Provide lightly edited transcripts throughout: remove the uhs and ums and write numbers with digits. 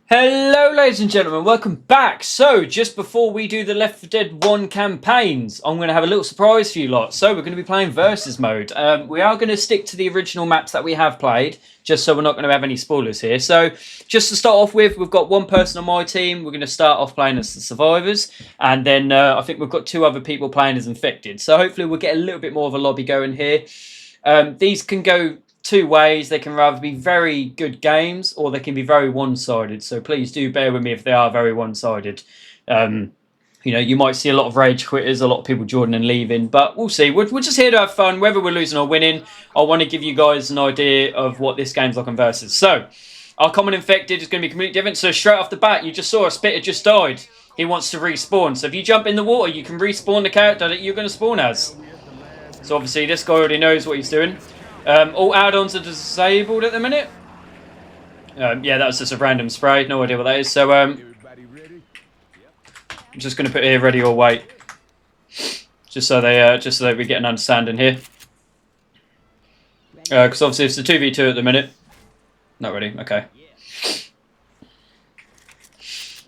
Hello, ladies and gentlemen, welcome back. So, just before we do the Left 4 Dead 1 campaigns, I'm going to have a little surprise for you lot. So, we're going to be playing Versus mode. We are going to stick to the original maps that we have played, just so we're not going to have any spoilers here. So, just to start off with, we've got one person on my team. We're going to start off playing as the survivors, and then I think we've got two other people playing as infected. So, hopefully, we'll get a little bit more of a lobby going here. These can go two ways. They can rather be very good games or they can be very one-sided. So please do bear with me if they are very one-sided. You might see a lot of rage quitters, a lot of people joining and leaving, but we'll see. We're just here to have fun, whether we're losing or winning. I want to give you guys an idea of what this game's like on Versus. So, our common infected is going to be completely different. So straight off the bat, you just saw a Spitter just died. He wants to respawn. So if you jump in the water, you can respawn the character that you're going to spawn as. So obviously this guy already knows what he's doing. All add-ons are disabled at the minute. Yeah, that was just a random spray. No idea what that is. So I'm just going to put here ready or wait, just so we get an understanding here. Because obviously it's the 2v2 at the minute. Not ready. Okay.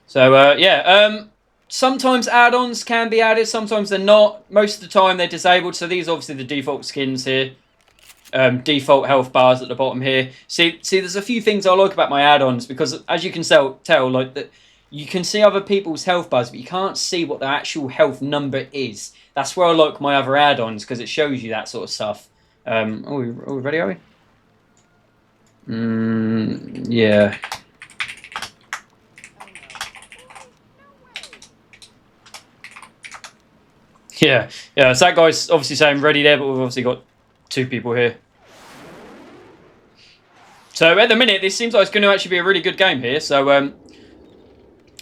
So yeah. Sometimes add-ons can be added. Sometimes they're not. Most of the time they're disabled. So these are obviously the default skins here. Default health bars at the bottom here. See, there's a few things I like about my add-ons because, as you can tell, like that, you can see other people's health bars, but you can't see what the actual health number is. That's where I like my other add-ons because it shows you that sort of stuff. Are we ready? Are we? Yeah. Yeah. So that guy's obviously saying ready there, but we've obviously got two people here. So at the minute, this seems like it's going to actually be a really good game here. So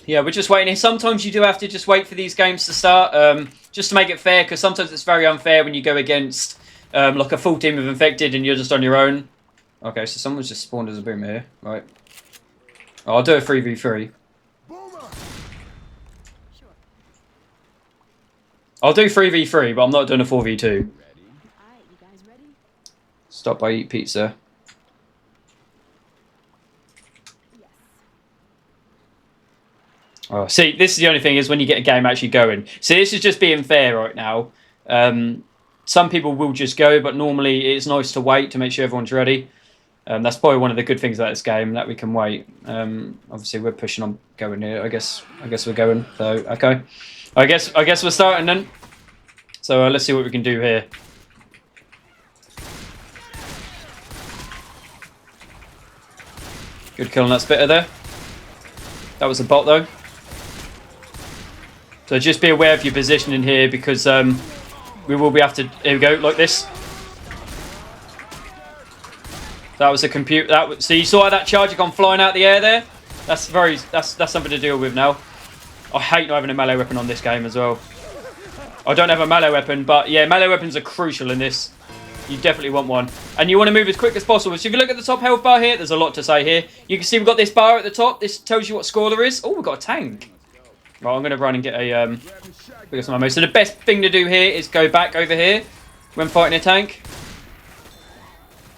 yeah, we're just waiting here. Sometimes you do have to just wait for these games to start, just to make it fair, because sometimes it's very unfair when you go against like a full team of infected and you're just on your own. Okay, so someone's just spawned as a boomer here, right? I'll do a 3v3. I'll do 3v3, but I'm not doing a 4v2. Stop by Eat Pizza. Oh, see, this is the only thing is when you get a game actually going. See, this is just being fair right now. Some people will just go, but normally it's nice to wait to make sure everyone's ready. That's probably one of the good things about this game, that we can wait. Obviously, we're pushing on going here. I guess we're going. So okay, I guess we're starting then. So let's see what we can do here. Good kill on that Spitter there. That was a bot though. So just be aware of your positioning here because we will be after. Here we go, like this. That was a compute. So you saw how that charger gone flying out the air there. That's something to deal with now. I hate not having a melee weapon on this game as well. I don't have a melee weapon, but yeah, melee weapons are crucial in this. You definitely want one. And you want to move as quick as possible. So if you look at the top health bar here, there's a lot to say here. You can see we've got this bar at the top. This tells you what score there is. Oh, we've got a tank. Right, I'm going to run and get a some ammo. So the best thing to do here is go back over here when fighting a tank.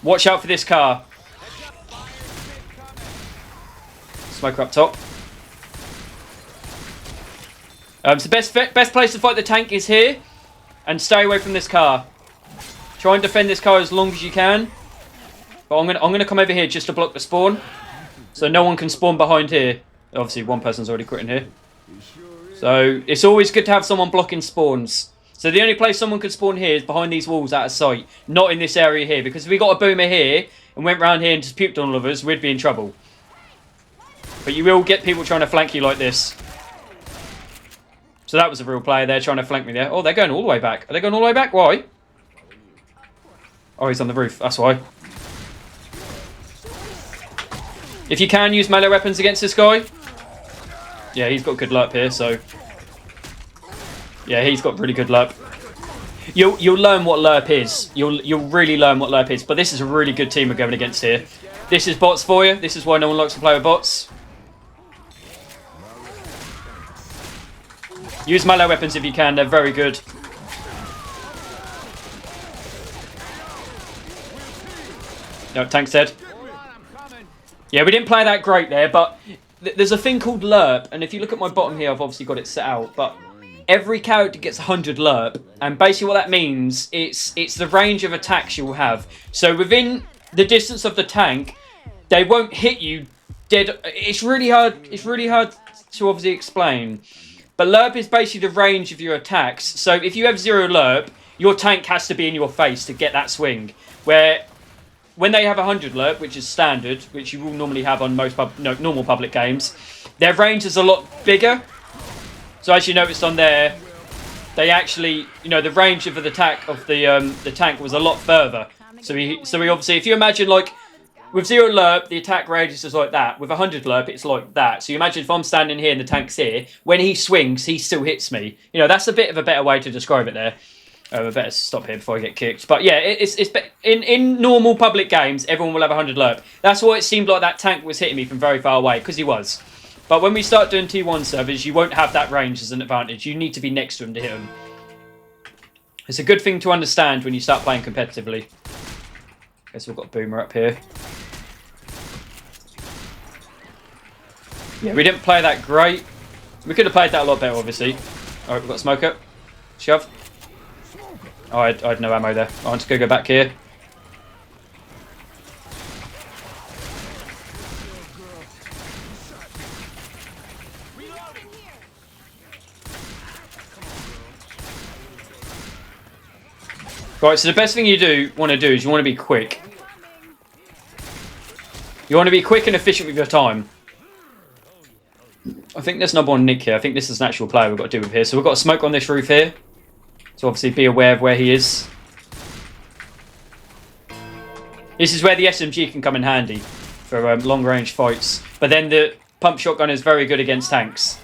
Watch out for this car. Smoker up top. So best place to fight the tank is here. And stay away from this car. Try and defend this car as long as you can. But I'm gonna come over here just to block the spawn. So no one can spawn behind here. Obviously one person's already quitting here. So it's always good to have someone blocking spawns. So the only place someone could spawn here is behind these walls out of sight. Not in this area here. Because if we got a boomer here and went round here and just puked on all of us, we'd be in trouble. But you will get people trying to flank you like this. So that was a real player there trying to flank me there. Oh, they're going all the way back. Are they going all the way back? Why? Oh, he's on the roof. That's why. If you can use melee weapons against this guy. Yeah, he's got good luck here, so. Yeah, he's got really good luck. You'll learn what LURP is. You'll really learn what LURP is. But this is a really good team we're going against here. This is bots for you. This is why no one likes to play with bots. Use melee weapons if you can. They're very good. No, tank's dead. Yeah, we didn't play that great there, but there's a thing called lerp, and if you look at my bottom here, I've obviously got it set out, but every character gets 100 lerp, and basically what that means, it's the range of attacks you'll have. So within the distance of the tank, they won't hit you dead. It's really hard to obviously explain. But lerp is basically the range of your attacks. So if you have 0 lerp, your tank has to be in your face to get that swing. Where when they have 100 lerp, which is standard, which you will normally have on most normal public games, their range is a lot bigger. So as you noticed on there, they actually, the range of the attack of the tank was a lot further. So we obviously, if you imagine like with 0 lerp, the attack range is just like that. With 100 lerp, it's like that. So you imagine if I'm standing here and the tank's here, when he swings, he still hits me. That's a bit of a better way to describe it there. I better stop here before I get kicked. But yeah, it's in normal public games, everyone will have 100 lerp. That's why it seemed like that tank was hitting me from very far away, because he was. But when we start doing T1 servers, you won't have that range as an advantage. You need to be next to him to hit him. It's a good thing to understand when you start playing competitively. Guess we've got Boomer up here. Yeah, we didn't play that great. We could have played that a lot better, obviously. Alright, we've got Smoker. Shove. Oh, I had no ammo there. I want to go back here. Right, so the best thing you want to do is you want to be quick. You want to be quick and efficient with your time. I think there's number one Nick here. I think this is an actual player we've got to do with here. So we've got a smoke on this roof here. So obviously be aware of where he is. This is where the SMG can come in handy for long range fights. But then the pump shotgun is very good against tanks.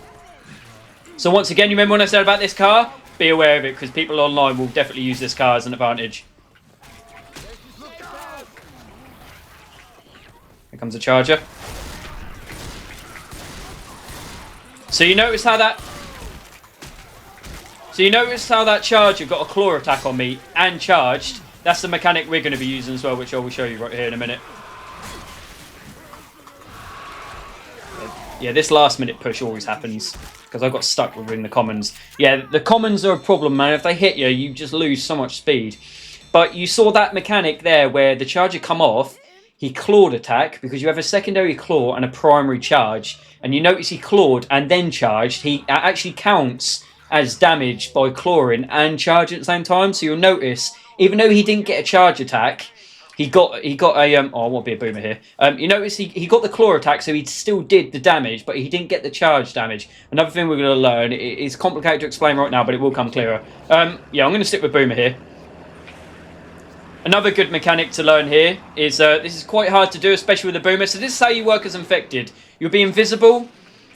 So once again, you remember when I said about this car? Be aware of it, because people online will definitely use this car as an advantage. Here comes a charger. So you notice how that charger got a claw attack on me and charged. That's the mechanic we're going to be using as well, which I will show you right here in a minute. Yeah, this last minute push always happens because I got stuck within the commons. Yeah, the commons are a problem, man. If they hit you, you just lose so much speed. But you saw that mechanic there where the charger come off, he clawed attack because you have a secondary claw and a primary charge. And you notice he clawed and then charged. He actually counts as damage by clawing and charging at the same time. So you'll notice, even though he didn't get a charge attack, he got a oh, I won't be a boomer here. You notice he got the claw attack, so he still did the damage, but he didn't get the charge damage. Another thing we're going to learn, it's complicated to explain right now, but it will come clearer. Yeah, I'm going to stick with boomer here. Another good mechanic to learn here is this is quite hard to do, especially with the boomer. So this is how you work as infected. You'll be invisible,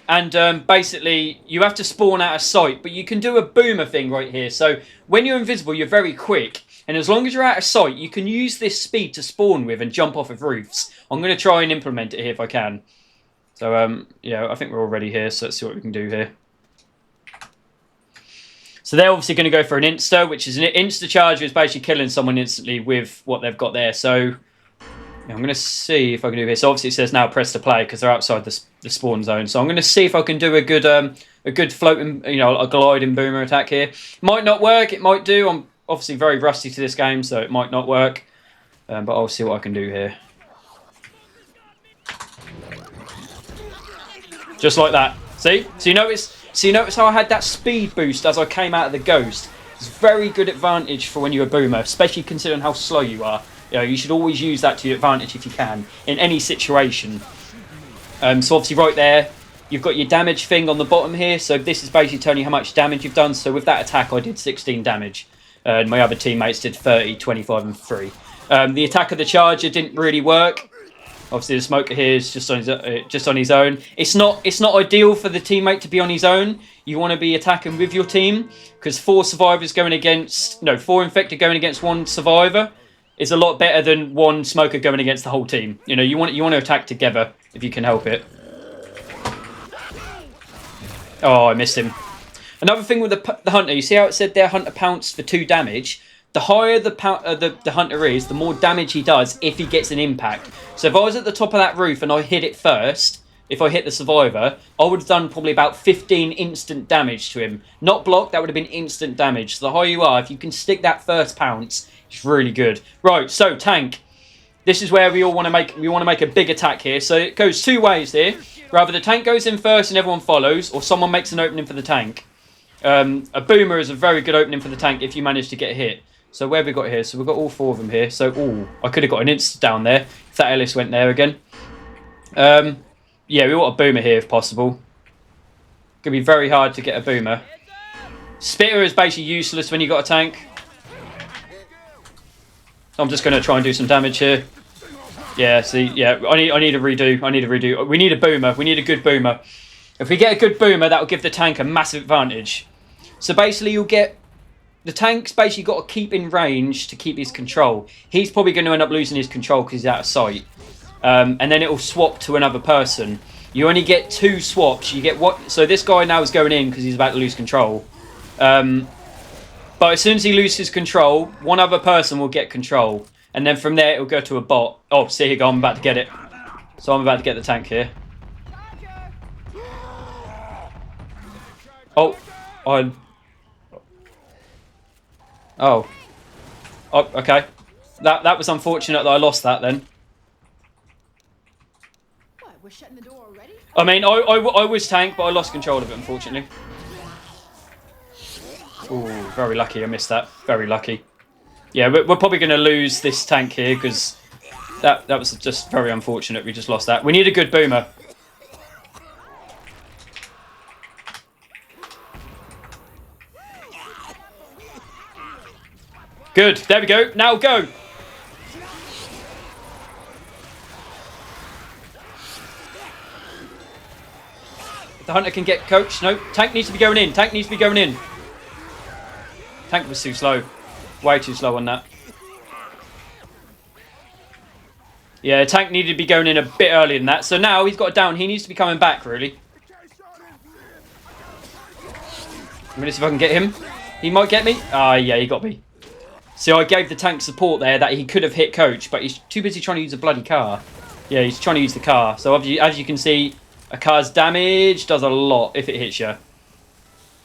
and basically you have to spawn out of sight, but you can do a boomer thing right here. So when you're invisible, you're very quick. And as long as you're out of sight, you can use this speed to spawn with and jump off of roofs. I'm going to try and implement it here if I can. So, yeah, I think we're all ready here, so let's see what we can do here. So they're obviously going to go for an insta, which is an insta charge, is basically killing someone instantly with what they've got there. So yeah, I'm going to see if I can do this. So obviously it says now press to play because they're outside the spawn zone. So I'm going to see if I can do a good floating, a gliding boomer attack here. Might not work, it might do. I'm obviously very rusty to this game, so it might not work. But I'll see what I can do here. Just like that. See? So you notice how I had that speed boost as I came out of the ghost. It's very good advantage for when you're a boomer, especially considering how slow you are. You should always use that to your advantage if you can, in any situation. So obviously right there, you've got your damage thing on the bottom here. So this is basically telling you how much damage you've done. So with that attack, I did 16 damage. And my other teammates did 30, 25 and 3. The attack of the charger didn't really work. Obviously the smoker here is just on his own. It's not ideal for the teammate to be on his own. You want to be attacking with your team, because 4 infected going against 1 survivor is a lot better than 1 smoker going against the whole team. You want to attack together if you can help it. Oh, I missed him. Another thing with the hunter, you see how it said there hunter pounced for 2 damage? The higher the hunter is, the more damage he does if he gets an impact. So if I was at the top of that roof and I hit it first, if I hit the survivor, I would have done probably about 15 instant damage to him. Not block, that would have been instant damage. So the higher you are, if you can stick that first pounce, it's really good. Right, so tank. This is where we want to make a big attack here. So it goes two ways here. Rather the tank goes in first and everyone follows, or someone makes an opening for the tank. A boomer is a very good opening for the tank if you manage to get hit. So where have we got here? So we've got all four of them here. So, I could have got an insta down there if that Ellis went there again. Yeah, we want a boomer here if possible. Gonna be very hard to get a boomer. Spitter is basically useless when you got a tank. So I'm just gonna try and do some damage here. Yeah, see, yeah, I need a redo. I need a redo. We need a boomer. We need a good boomer. If we get a good boomer, that will give the tank a massive advantage. So basically, you'll get the tank's basically got to keep in range to keep his control. He's probably going to end up losing his control because he's out of sight. And then it will swap to another person. You only get 2 swaps. You get what? So this guy now is going in because he's about to lose control. But as soon as he loses control, one other person will get control. And then from there, it will go to a bot. Oh, see, here you go. I'm about to get it. So I'm about to get the tank here. Oh, Oh, okay. That was unfortunate that I lost that then. What, we're shutting the door already? I mean, I was tank, but I lost control of it, unfortunately. Ooh, very lucky I missed that. Very lucky. Yeah, we're probably going to lose this tank here because that was just very unfortunate. We just lost that. We need a good boomer. Good. There we go. Now go. The hunter can get coach. No, tank needs to be going in. Tank needs to be going in. Tank was too slow. Way too slow on that. Yeah, tank needed to be going in a bit earlier than that. So now he's got it down. He needs to be coming back, really. I'm going to see if I can get him. He might get me. Ah, yeah, he got me. So I gave the tank support there that he could have hit coach, but he's too busy trying to use a bloody car. Yeah, he's trying to use the car. So as you can see, a car's damage does a lot if it hits you.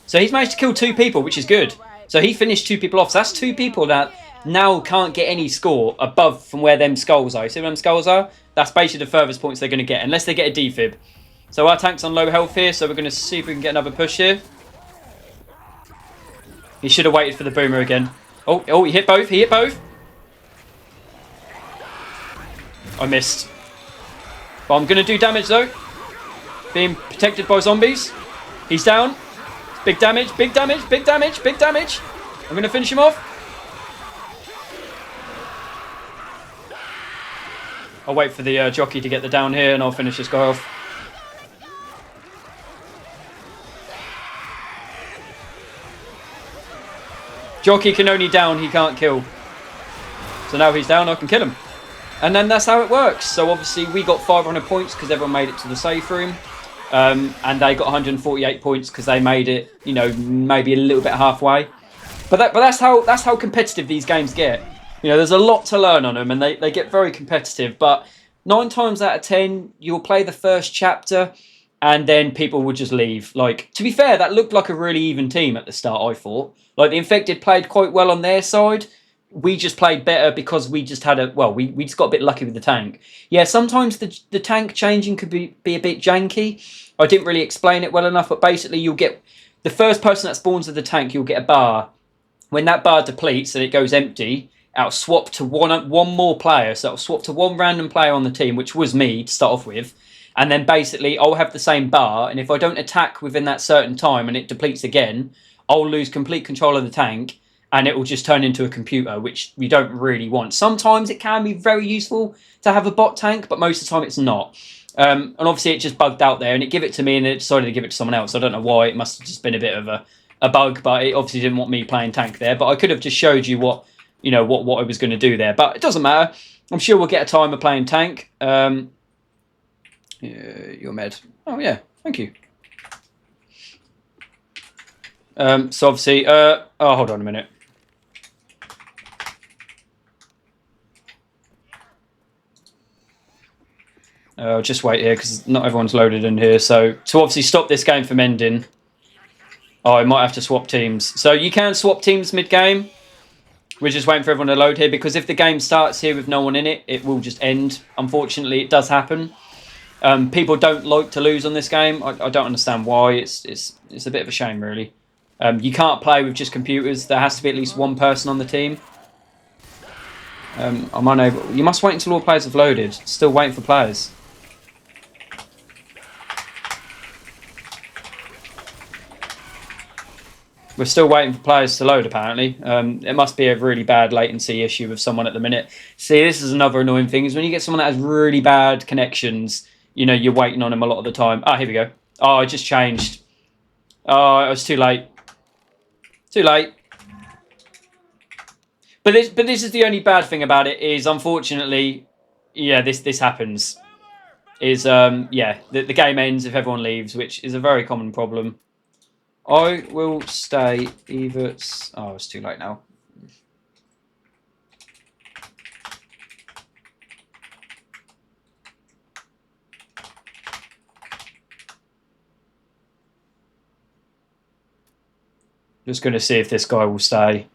So he's managed to kill 2 people, which is good. So he finished 2 people off. So that's 2 people that now can't get any score above from where them skulls are. You see where them skulls are? That's basically the furthest points they're going to get, unless they get a defib. So our tank's on low health here, so we're going to see if we can get another push here. He should have waited for the boomer again. Oh, he hit both. He hit both. I missed. But I'm going to do damage, though. Being protected by zombies. He's down. Big damage, big damage, big damage, big damage. I'm going to finish him off. I'll wait for the jockey to get the down here, and I'll finish this guy off. Jockey can only down, he can't kill. So now he's down, I can kill him. And then that's how it works. So obviously we got 500 points because everyone made it to the safe room. And they got 148 points because they made it, you know, maybe a little bit halfway. But that's how competitive these games get. You know, there's a lot to learn on them, and they get very competitive. But 9 times out of 10, you'll play the first chapter, and then people will just leave. Like, to be fair, that looked like a really even team at the start, I thought. Like, the Infected played quite well on their side. We just played better because we just had we just got a bit lucky with the tank. Yeah, sometimes the tank changing could be a bit janky. I didn't really explain it well enough, but basically you'll get the first person that spawns with the tank, you'll get a bar. When that bar depletes and it goes empty, it'll swap to one more player. So it'll swap to one random player on the team, which was me to start off with. And then basically I'll have the same bar, and if I don't attack within that certain time and it depletes again, I'll lose complete control of the tank, and it will just turn into a computer, which we don't really want. Sometimes it can be very useful to have a bot tank, but most of the time it's not. And obviously it just bugged out there, and it gave it to me, and it decided to give it to someone else. I don't know why. It must have just been a bit of a bug, but it obviously didn't want me playing tank there. But I could have just showed you what I was going to do there. But it doesn't matter. I'm sure we'll get a time of playing tank. Yeah, you're med. Oh yeah, thank you. So obviously, hold on a minute. I'll just wait here because not everyone's loaded in here. So to obviously stop this game from ending, I might have to swap teams. So you can swap teams mid-game. We're just waiting for everyone to load here because if the game starts here with no one in it, it will just end. Unfortunately, it does happen. People don't like to lose on this game. I don't understand why. It's a bit of a shame, really. You can't play with just computers. There has to be at least one person on the team. I'm unable. You must wait until all players have loaded. Still waiting for players. We're still waiting for players to load, apparently. It must be a really bad latency issue with someone at the minute. See, this is another annoying thing, is when you get someone that has really bad connections, you know, you're waiting on them a lot of the time. Ah, here we go. Oh, I just changed. Oh, it was too late. Too late. But this is the only bad thing about it is, unfortunately, yeah, this happens. Is, yeah, the game ends if everyone leaves, which is a very common problem. I will stay either... Oh, it's too late now. Just going to see if this guy will stay.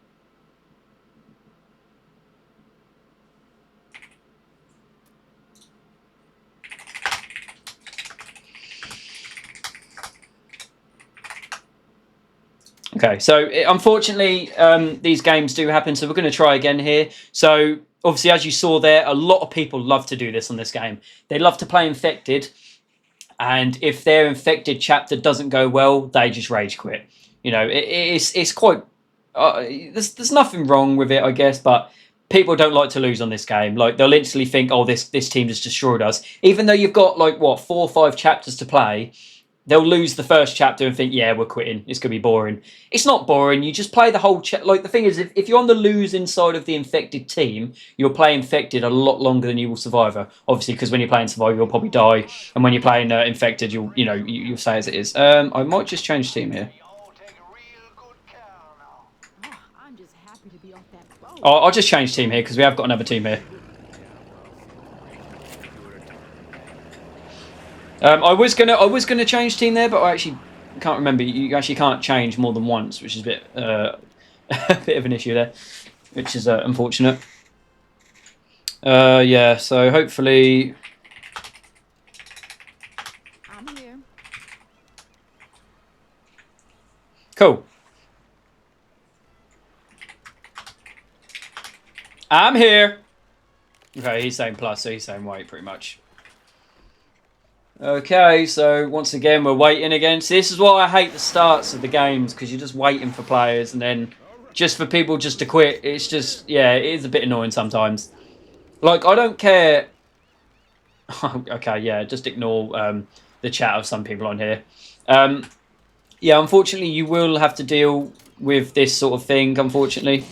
Okay, so unfortunately, these games do happen, so we're going to try again here. So, obviously, as you saw there, a lot of people love to do this on this game. They love to play Infected, and if their Infected chapter doesn't go well, they just rage quit. You know, it's quite... there's nothing wrong with it, I guess, but people don't like to lose on this game. Like, they'll instantly think, oh, this team has destroyed us. Even though you've got, like, what, 4 or 5 chapters to play... They'll lose the first chapter and think, yeah, we're quitting. It's going to be boring. It's not boring. You just play the whole... Like, the thing is, if you're on the losing side of the Infected team, you'll play Infected a lot longer than you will Survivor. Obviously, because when you're playing Survivor, you'll probably die. And when you're playing Infected, you'll say as it is. I might just change team here. Oh, I'm just happy to be off that boat. I'll just change team here because we have got another team here. I was gonna change team there, but I actually can't remember. You actually can't change more than once, which is a bit a bit of an issue there, which is unfortunate. Yeah, so hopefully. I'm here. Cool. I'm here. Okay, he's saying plus, so he's saying white pretty much. Okay, so once again, we're waiting again. So this is why I hate the starts of the games, because you're just waiting for players, and then just for people just to quit. It's just, yeah, it is a bit annoying sometimes. Like, I don't care. Okay, yeah, just ignore the chat of some people on here. Yeah, unfortunately, you will have to deal with this sort of thing, unfortunately.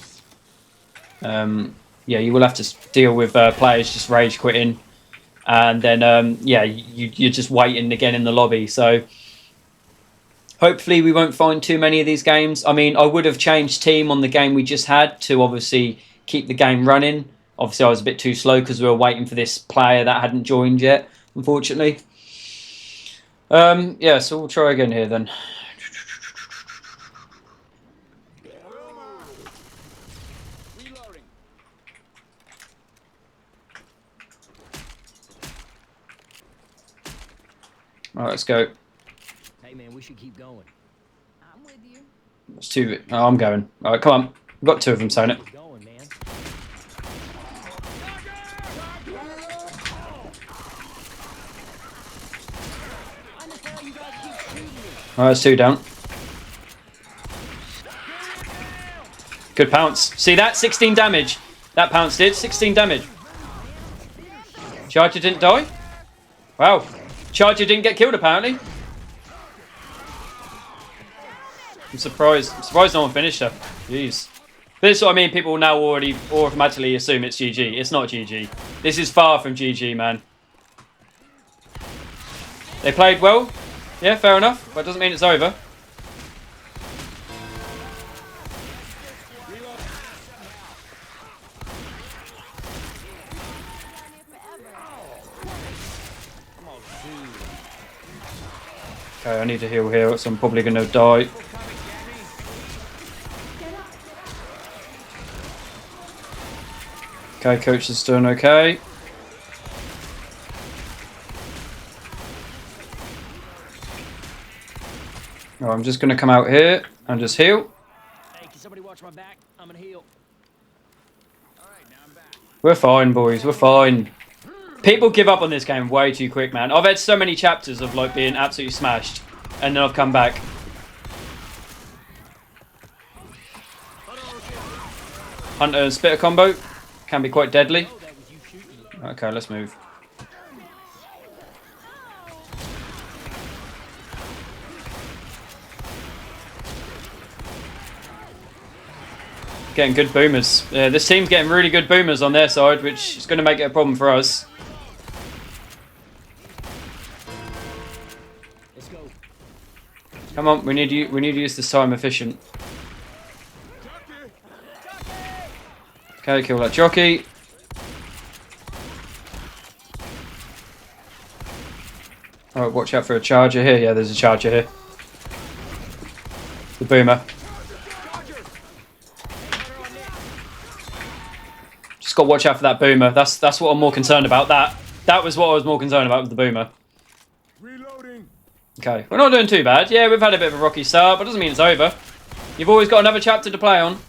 Yeah, you will have to deal with players just rage quitting. And then, yeah, you're just waiting again in the lobby. So hopefully we won't find too many of these games. I mean, I would have changed team on the game we just had to obviously keep the game running. Obviously, I was a bit too slow because we were waiting for this player that hadn't joined yet, unfortunately. Yeah, so we'll try again here then. All right, let's go. Hey man, we should keep going. I'm with you. It's two. Oh, I'm going. All right, come on. We've got 2 of them, Sonnet. Keep going, man. All right, that's 2 down. Good pounce. See that? 16 damage. That pounce did 16 damage. Charger didn't die. Wow. Charger didn't get killed, apparently. I'm surprised. I'm surprised no one finished her. Jeez. But this is what I mean. People now already automatically assume it's GG. It's not GG. This is far from GG, man. They played well. Yeah, fair enough. But it doesn't mean it's over. Okay, I need to heal here, so I'm probably going to die. Okay, coach is doing okay. Oh, I'm just going to come out here and just heal. Hey, can somebody watch my back? I'm gonna heal. Alright, now I'm back. We're fine, boys. We're fine. People give up on this game way too quick, man. I've had so many chapters of like being absolutely smashed, and then I've come back. Hunter and Spitter combo can be quite deadly. Oh, that was you shooting me. Okay, let's move. Getting good boomers. Yeah, this team's getting really good boomers on their side, which is going to make it a problem for us. Let's go. Come on, we need to use this time efficient. Okay, kill that jockey. Alright, watch out for a charger here. Yeah, there's a charger here. The boomer. Just got to watch out for that boomer. That's what I'm more concerned about. That was what I was more concerned about with the boomer. Reloading. Okay, we're not doing too bad. Yeah, we've had a bit of a rocky start, but doesn't mean it's over. You've always got another chapter to play on.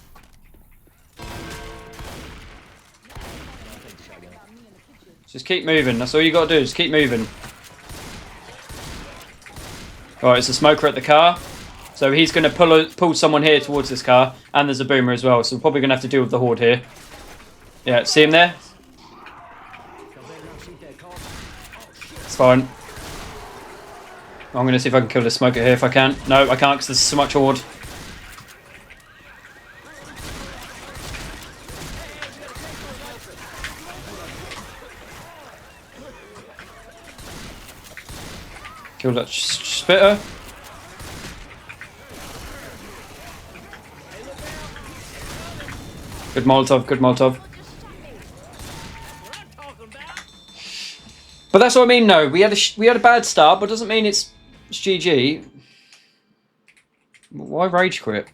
Just keep moving. That's all you got to do. Just keep moving. Alright, it's a smoker at the car. So he's going to pull someone here towards this car. And there's a boomer as well. So we're probably going to have to deal with the horde here. Yeah, see him there? It's fine. I'm going to see if I can kill this smoker here if I can. No, I can't because there's so much horde. Kill that spitter. Good Molotov, good Molotov. But that's what I mean. No, we had a bad start, but doesn't mean it's GG. Why rage quit?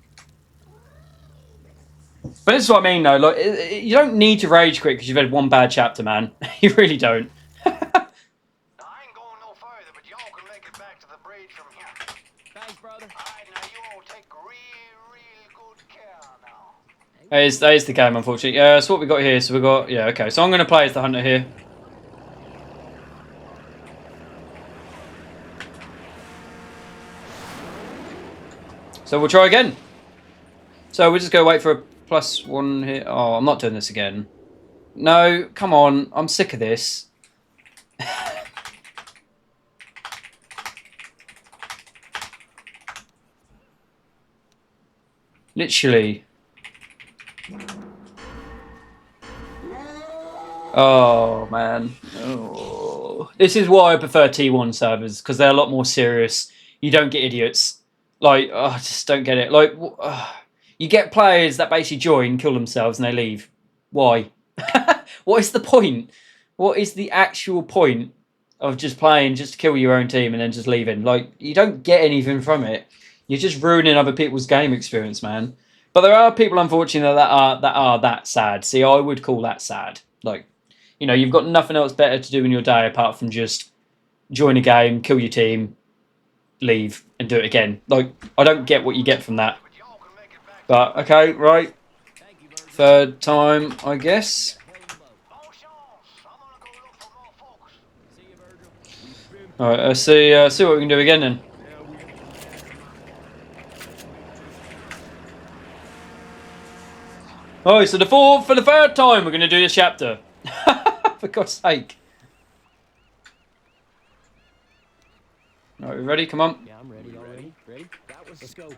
But this is what I mean, though. Like, you don't need to rage quit because you've had one bad chapter, man. You really don't. I ain't going no further, but y'all can make it back to the bridge from here. Thanks, brother. Alright, now you all take real good care now. That is the game, unfortunately. Yeah, that's what we got here. So we got, yeah, okay. So I'm going to play as the hunter here. So we'll try again. So we're just going to wait for a +1 here. Oh, I'm not doing this again. No, come on. I'm sick of this. Literally. Oh, man. Oh. This is why I prefer T1 servers, because they're a lot more serious. You don't get idiots. Like, oh, I just don't get it. Like, you get players that basically join, kill themselves, and they leave. Why? What is the point? What is the actual point of just playing just to kill your own team and then just leaving? Like, you don't get anything from it. You're just ruining other people's game experience, man. But there are people, unfortunately, that are that sad. See, I would call that sad. Like, you know, you've got nothing else better to do in your day apart from just join a game, kill your team, leave, and do it again. Like, I don't get what you get from that. But, okay, right. Third time, I guess. Alright, let's see what we can do again then. Oh, so for the third time we're going to do this chapter. For God's sake. Alright, we ready? Come on. Yeah, I'm ready already. Ready? Let's go.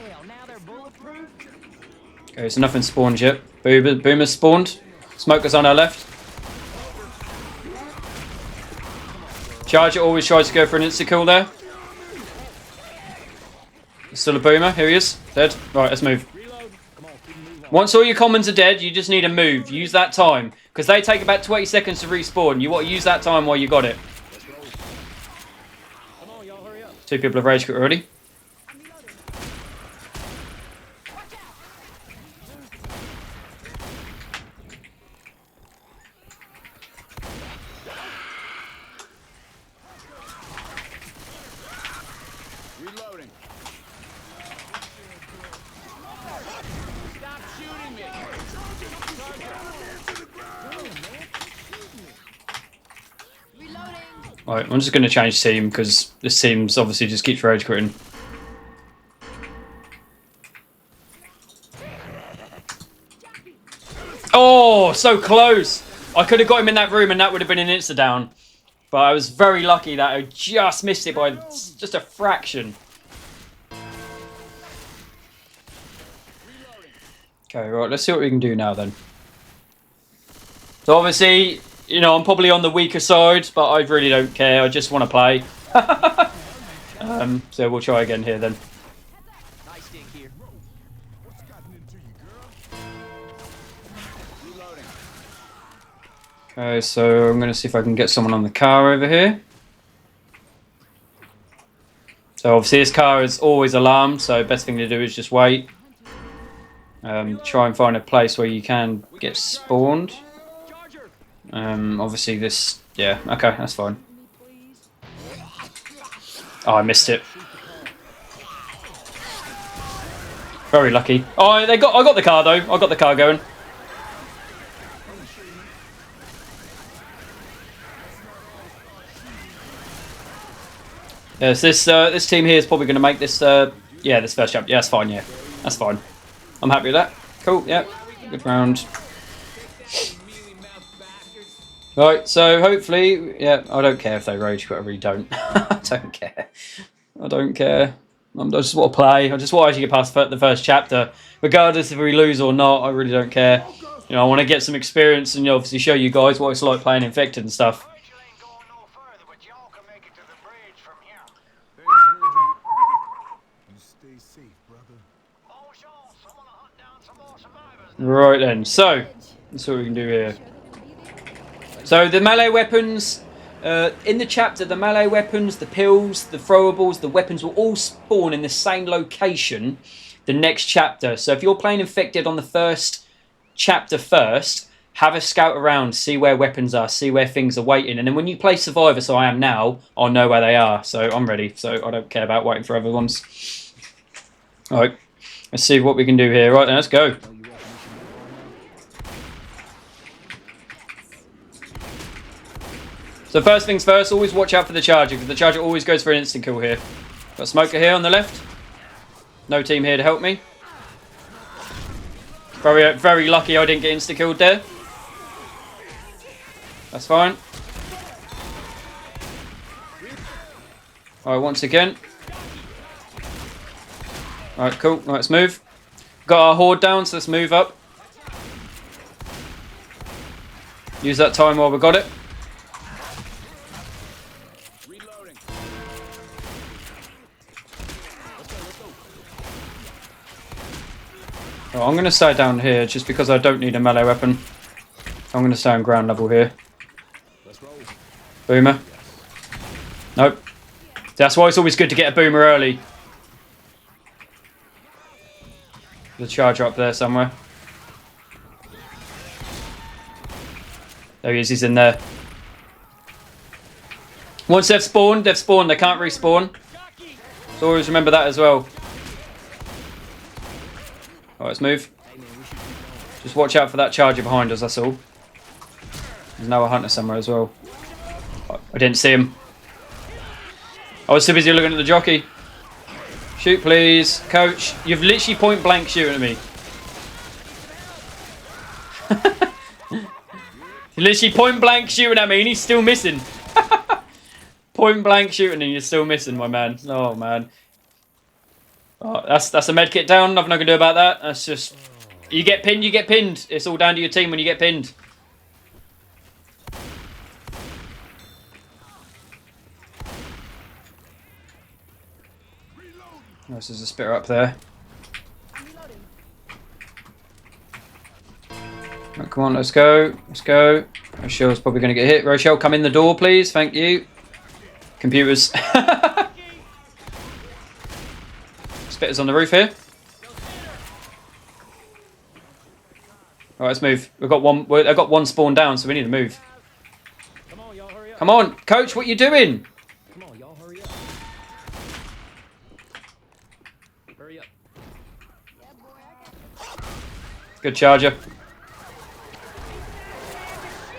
Hell, now they're bulletproof. Okay, so nothing spawned yet. Boomer's spawned. Smoker's on our left. Charger always tries to go for an insta-kill there. There's still a boomer. Here he is. Dead. Right, let's move. Once all your commons are dead, you just need to move. Use that time. Because they take about 20 seconds to respawn. You want to use that time while you got it. Come on, y'all, hurry up. 2 people have rage quit already. Reloading. Stop shooting me. Reloading. Alright, I'm just going to change team because this team's obviously just keeps rage quitting. Oh, so close! I could have got him in that room and that would have been an insta-down. But I was very lucky that I just missed it by just a fraction. Okay, right, let's see what we can do now then. So obviously, you know, I'm probably on the weaker side, but I really don't care. I just want to play. So we'll try again here then. Nice stick here. What's gotten into you, girl? Reloading. Okay, so I'm going to see if I can get someone on the car over here. So obviously this car is always alarmed, so best thing to do is just wait. Try and find a place where you can get spawned. Charger. Obviously this, yeah, okay, that's fine. Oh, I missed it. Very lucky. Oh, I got the car though. I got the car going. Yes, this team here is probably going to make this. Yeah, this first jump. Yeah, that's fine. Yeah, that's fine. I'm happy with that. Cool. Yeah, good round. Right, so hopefully, yeah, I don't care if they rage quit. I really don't. I don't care. I don't care. I just want to play. I just want to actually get past the first chapter, regardless if we lose or not. I really don't care. You know, I want to get some experience and obviously show you guys what it's like playing Infected and stuff. Rachel ain't going no further, but y'all can make it to the bridge from here. You stay safe, brother. Oh, sure. Someone will hunt down some more survivors. Right then, so let's see what we can do here. So the melee weapons, in the chapter, the melee weapons, the pills, the throwables, the weapons will all spawn in the same location the next chapter. So if you're playing Infected on the first chapter first, have a scout around, see where weapons are, see where things are waiting. And then when you play Survivor, so I am now, I'll know where they are. So I'm ready. So I don't care about waiting for other ones. All right, let's see what we can do here. Right then, let's go. So first things first, always watch out for the charger, because the charger always goes for an instant kill here. Got a smoker here on the left. No team here to help me. Very, very lucky I didn't get insta killed there. That's fine. Alright, once again. Alright, cool. Right, let's move. Got our horde down, so let's move up. Use that time while we got it. Reloading. Oh, I'm going to stay down here just because I don't need a melee weapon. I'm going to stay on ground level here. Let's roll. Boomer. Nope. That's why it's always good to get a boomer early. The charger up there somewhere. There he is, he's in there. Once they've spawned, they can't respawn. So always remember that as well. Alright, let's move. Just watch out for that charger behind us, that's all. There's another hunter somewhere as well. I didn't see him. I was too busy looking at the jockey. Shoot, please. Coach, you've literally point blank shooting at me. You're literally point blank shooting at me and he's still missing. Point blank shooting and you're still missing, my man. Oh, man. Oh, that's a med kit down. Nothing I can do about that. That's just... You get pinned, you get pinned. It's all down to your team when you get pinned. Oh, there's a spitter up there. come on, let's go. Let's go. Rochelle's probably going to get hit. Rochelle, come in the door, please. Thank you. Computers. Spitters on the roof here. All right, let's move. We've got one. I've got one spawn down, so we need to move. Come on, y'all, hurry up. Come on, coach. What you doing? Come on, y'all, hurry up. Hurry up. Good charger.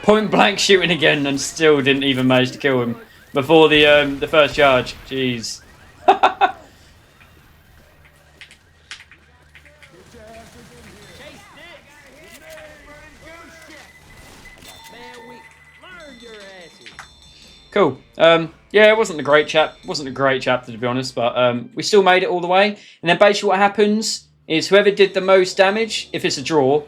Point blank shooting again, and still didn't even manage to kill him before the first charge. Jeez. Man, we learned your asses. Cool. Yeah, it wasn't a great chapter to be honest, but we still made it all the way. And then basically what happens is whoever did the most damage, if it's a draw,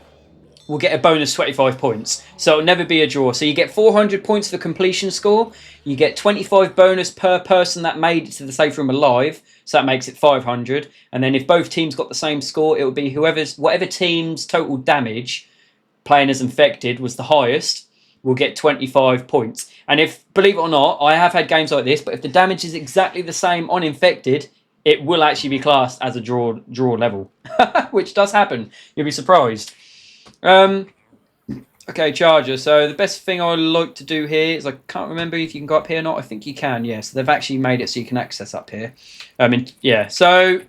will get a bonus 25 points. So it'll never be a draw. So you get 400 points for completion score. You get 25 bonus per person that made it to the safe room alive. So that makes it 500. And then if both teams got the same score, it would be whatever team's total damage playing as infected was the highest will get 25 points. And if, believe it or not, I have had games like this, but if the damage is exactly the same on infected, it will actually be classed as a draw level, which does happen. You'll be surprised. Okay, charger. So the best thing I like to do here is I can't remember if you can go up here or not. I think you can. Yes, they've actually made it so you can access up here. Yeah. So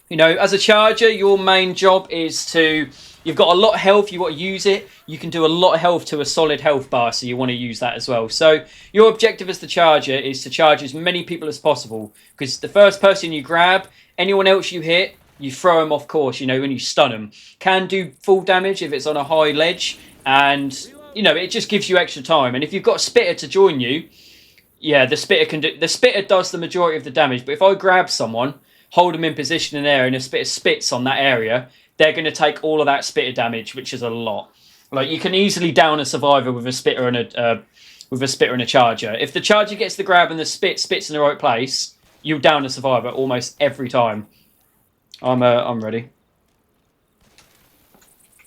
you know, as a charger, your main job is to. You've got a lot of health. You want to use it. You can do a lot of health to a solid health bar, so you want to use that as well. So your objective as the charger is to charge as many people as possible, because the first person you grab, anyone else you hit, you throw them off course, you know, when you stun them. Can do full damage if it's on a high ledge, and, you know, it just gives you extra time. And if you've got a spitter to join you, yeah, the spitter does the majority of the damage. But if I grab someone, hold them in position in there, and a spitter spits on that area, they're going to take all of that spitter damage, which is a lot. Like, you can easily down a survivor with a spitter and a charger. If the charger gets the grab and the spits in the right place, you'll down a survivor almost every time. I'm ready.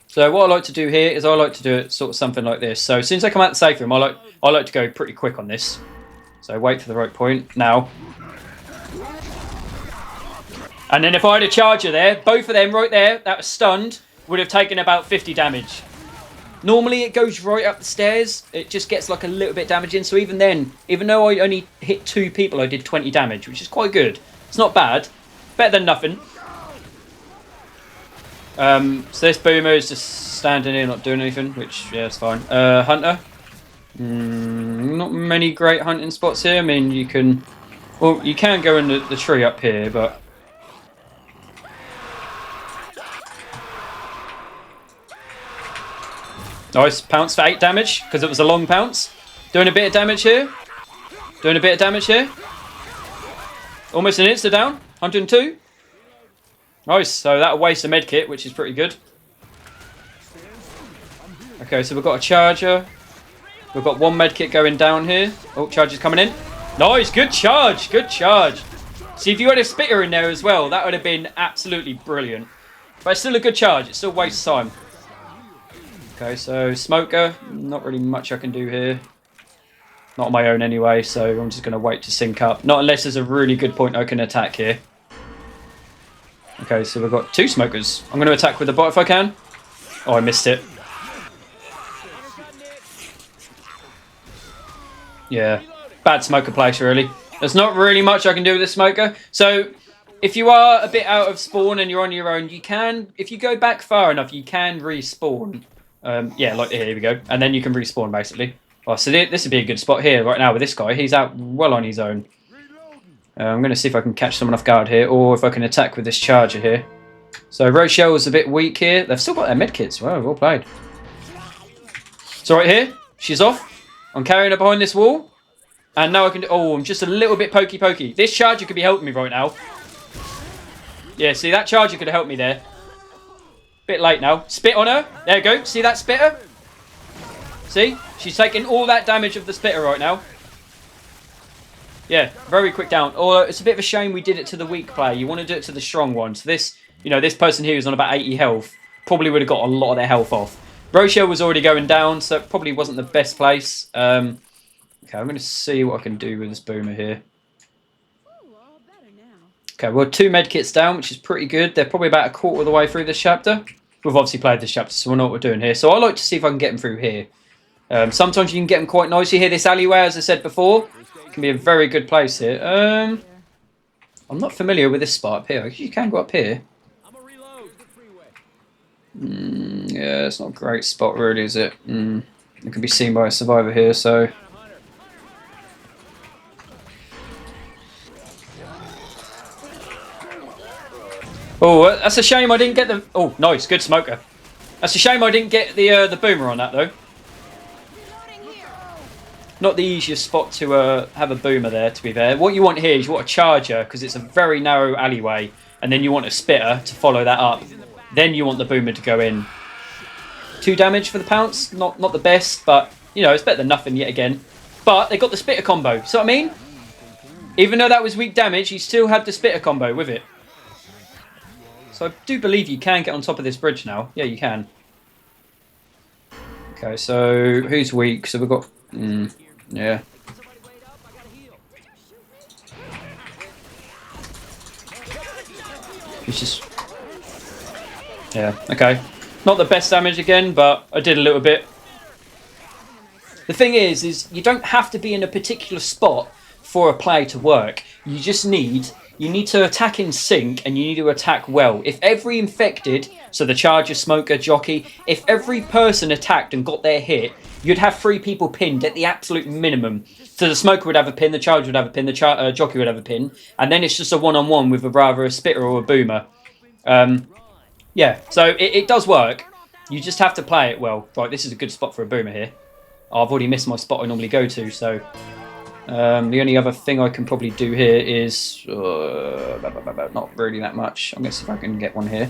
So what I like to do here is I like to do it sort of something like this. So as soon as I come out the safe room, I like to go pretty quick on this. So wait for the right point now. And then if I had a charger there, both of them right there that was stunned would have taken about 50 damage. Normally it goes right up the stairs. It just gets like a little bit damaging. So even then, even though I only hit 2 people, I did 20 damage, which is quite good. It's not bad. Better than nothing. So this boomer is just standing here not doing anything, which, yeah, it's fine. Hunter. Not many great hunting spots here. I mean, you can go in the tree up here, but... Nice, pounce for 8 damage, because it was a long pounce. Doing a bit of damage here. Almost an insta down, 102. Nice, so that'll waste a med kit, which is pretty good. Okay, so we've got a charger. We've got 1 med kit going down here. Oh, charger's coming in. Nice, good charge. See, if you had a spitter in there as well, that would have been absolutely brilliant. But it's still a good charge, it still wastes time. Okay, so smoker, not really much I can do here. Not on my own anyway, so I'm just going to wait to sync up. Not unless there's a really good point I can attack here. Okay, so we've got 2 smokers. I'm going to attack with the bot if I can. Oh, I missed it. Yeah, bad smoker place, really. There's not really much I can do with this smoker. So, if you are a bit out of spawn and you're on your own, you can, if you go back far enough, you can respawn. Yeah, like here we go. And then you can respawn, basically. Oh, so this would be a good spot here right now with this guy. He's out well on his own. I'm going to see if I can catch someone off guard here, or if I can attack with this charger here. So Rochelle's a bit weak here. They've still got their medkits. Wow, well played. So right here, she's off. I'm carrying her behind this wall. And now I can do... Oh, I'm just a little bit pokey. This charger could be helping me right now. Yeah, see, that charger could have helped me there. Bit late now. Spit on her. There you go. See that spitter? See? She's taking all that damage of the spitter right now. Yeah, very quick down. Or it's a bit of a shame we did it to the weak player. You want to do it to the strong one. So this, you know, this person here who's on about 80 health probably would have got a lot of their health off. Rochelle was already going down, so it probably wasn't the best place. Okay, I'm going to see what I can do with this boomer here. Ooh, all better now. Okay, well, 2 medkits down, which is pretty good. They're probably about a quarter of the way through this chapter. We've obviously played this chapter, so we know what we're doing here. So I like to see if I can get them through here. Sometimes you can get them quite nicely here. This alleyway, as I said before, can be a very good place here. I'm not familiar with this spot up here. You can go up here. I'm gonna reload. Yeah, it's not a great spot, really, is it? It can be seen by a survivor here, so... Oh, that's a shame I didn't get the... Oh, nice, good smoker. That's a shame I didn't get the boomer on that, though. Reloading here. Not the easiest spot to have a boomer there, to be fair. What you want here is you want a charger, because it's a very narrow alleyway, and then you want a spitter to follow that up. Then you want the boomer to go in. 2 damage for the pounce, not the best, but, you know, it's better than nothing yet again. But they got the spitter combo, see what I mean? Even though that was weak damage, he still had the spitter combo with it. So I do believe you can get on top of this bridge now. Yeah, you can. Okay, so who's weak? So we've got... yeah. Somebody wait up. I gotta heal. He's just... Yeah, okay. Not the best damage again, but I did a little bit. The thing is you don't have to be in a particular spot for a play to work. You just need... You need to attack in sync, and you need to attack well. If every infected, so the charger, smoker, jockey, if every person attacked and got their hit, you'd have 3 people pinned at the absolute minimum. So the smoker would have a pin, the charger would have a pin, the jockey would have a pin, and then it's just a one-on-one with rather a spitter or a boomer. Yeah, so it does work. You just have to play it well. Right, this is a good spot for a boomer here. Oh, I've already missed my spot I normally go to, so... the only other thing I can probably do here is... not really that much. I'm going to see if I can get one here.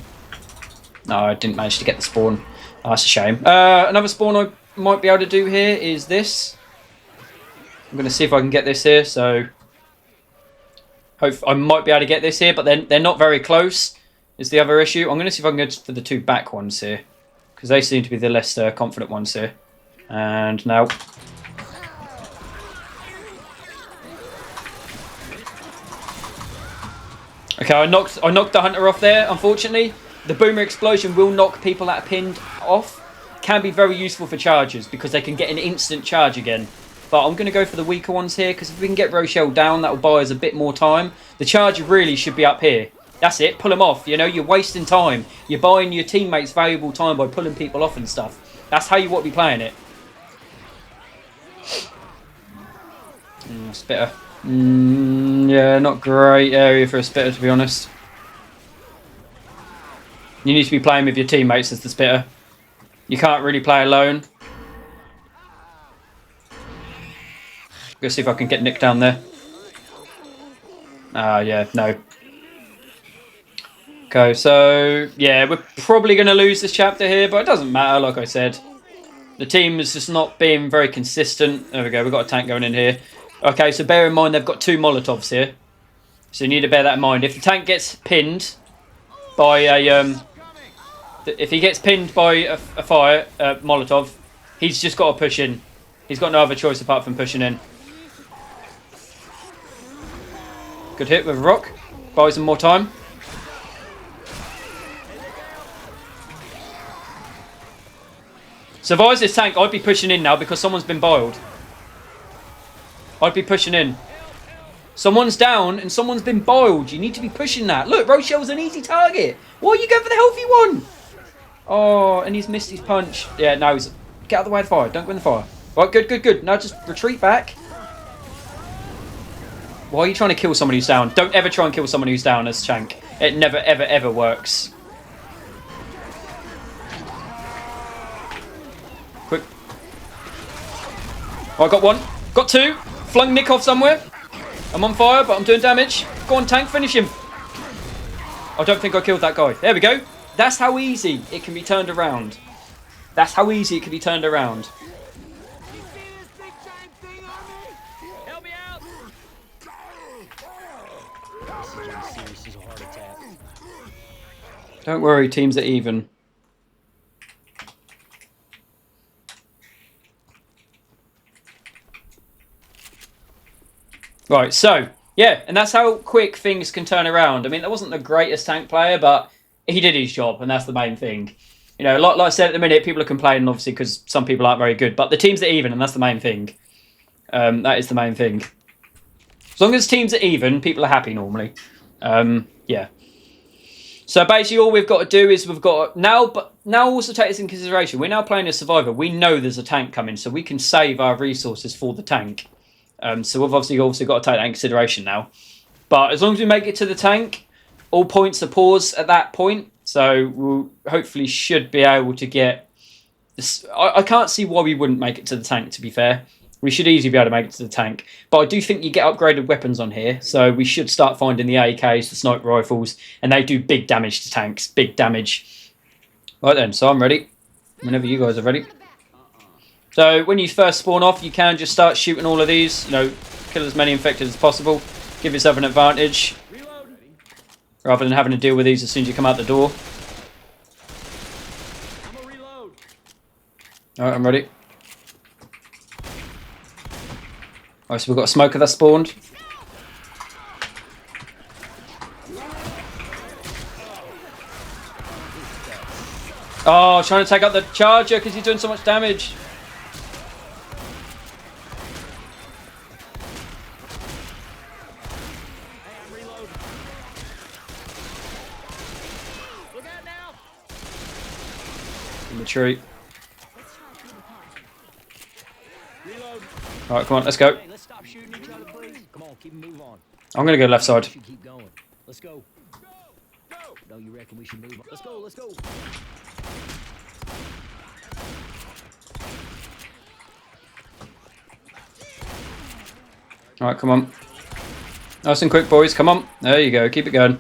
No, I didn't manage to get the spawn. Oh, that's a shame. Another spawn I might be able to do here is this. I'm going to see if I can get this here, so... I might be able to get this here, but they're not very close, is the other issue. I'm going to see if I can go for the 2 back ones here, because they seem to be the less confident ones here. And now... Okay, I knocked the hunter off there, unfortunately. The boomer explosion will knock people that are pinned off. Can be very useful for chargers because they can get an instant charge again. But I'm going to go for the weaker ones here because if we can get Rochelle down, that will buy us a bit more time. The charger really should be up here. That's it, pull them off. You know, you're wasting time. You're buying your teammates valuable time by pulling people off and stuff. That's how you want to be playing it. Spitter. Yeah, not great area for a spitter, to be honest. You need to be playing with your teammates as the spitter. You can't really play alone. Go see if I can get Nick down there. Yeah, no. Okay, so yeah, we're probably going to lose this chapter here, but it doesn't matter, like I said. The team is just not being very consistent. There we go, we've got a tank going in here. Okay, so bear in mind they've got 2 Molotovs here. So you need to bear that in mind. If the tank gets pinned by a... if he gets pinned by a fire, Molotov, he's just got to push in. He's got no other choice apart from pushing in. Good hit with a rock. Buys him more time. Survives this tank, I'd be pushing in now because someone's been boiled. I'd be pushing in. Someone's down and someone's been boiled. You need to be pushing that. Look, Rochelle's an easy target. Why are you going for the healthy one? Oh, and he's missed his punch. Yeah, no, he's... Get out of the way of the fire. Don't go in the fire. Right, good, good, good. Now just retreat back. Why are you trying to kill someone who's down? Don't ever try and kill someone who's down as Shank. It never, ever, ever works. Quick. Oh, I got one. Got 2. Flung Nick off somewhere. I'm on fire, but I'm doing damage. Go on, tank, finish him. I don't think I killed that guy. There we go. That's how easy it can be turned around. That's how easy it can be turned around. Help me out. This is a heart attack. Don't worry, teams are even. Right, so, yeah, and that's how quick things can turn around. I mean, that wasn't the greatest tank player, but he did his job, and that's the main thing. You know, like I said at the minute, people are complaining, obviously, because some people aren't very good, but the teams are even, and that's the main thing. That is the main thing. As long as teams are even, people are happy normally. Yeah. So basically, all we've got to do is we've got now, but now also take this in consideration. We're now playing a survivor. We know there's a tank coming, so we can save our resources for the tank. So we've obviously got to take that in consideration now. But as long as we make it to the tank, all points are paused at that point. So we'll hopefully should be able to get this. I can't see why we wouldn't make it to the tank. To be fair, we should easily be able to make it to the tank. But I do think you get upgraded weapons on here, so we should start finding the AKs, the sniper rifles, and they do big damage to tanks. Big damage. Right then, so I'm ready. Whenever you guys are ready. So when you first spawn off, you can just start shooting all of these. You know, kill as many infected as possible. Give yourself an advantage. Rather than having to deal with these as soon as you come out the door. Alright, I'm ready. Alright, so we've got a smoker that spawned. Oh, trying to take out the charger because he's doing so much damage. Retreat. Alright, come on, let's go. Hey, let's stop shooting each other, please. Come on, keep moving on. I'm going to go left side. We should keep going. Let's go. No, you reckon we should move on? Let's go, let's go. Alright, come on. Nice and quick, boys. Come on. There you go. Keep it going.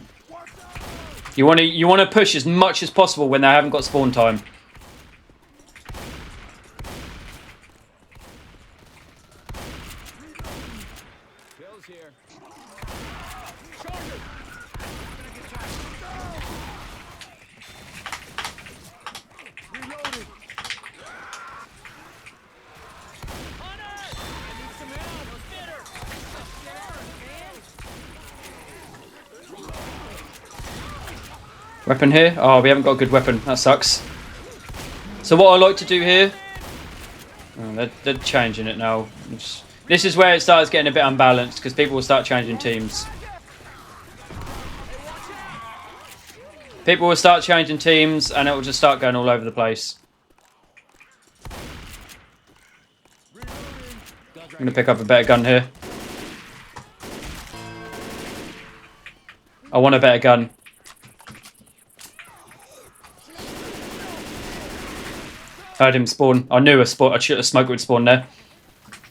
You want to push as much as possible when they haven't got spawn time. Weapon here? Oh, we haven't got a good weapon. That sucks. So what I like to do here... Oh, they're changing it now. This is where it starts getting a bit unbalanced because people will start changing teams. People will start changing teams and it will just start going all over the place. I'm going to pick up a better gun here. I want a better gun. Heard him spawn. I knew a smoker would spawn there. I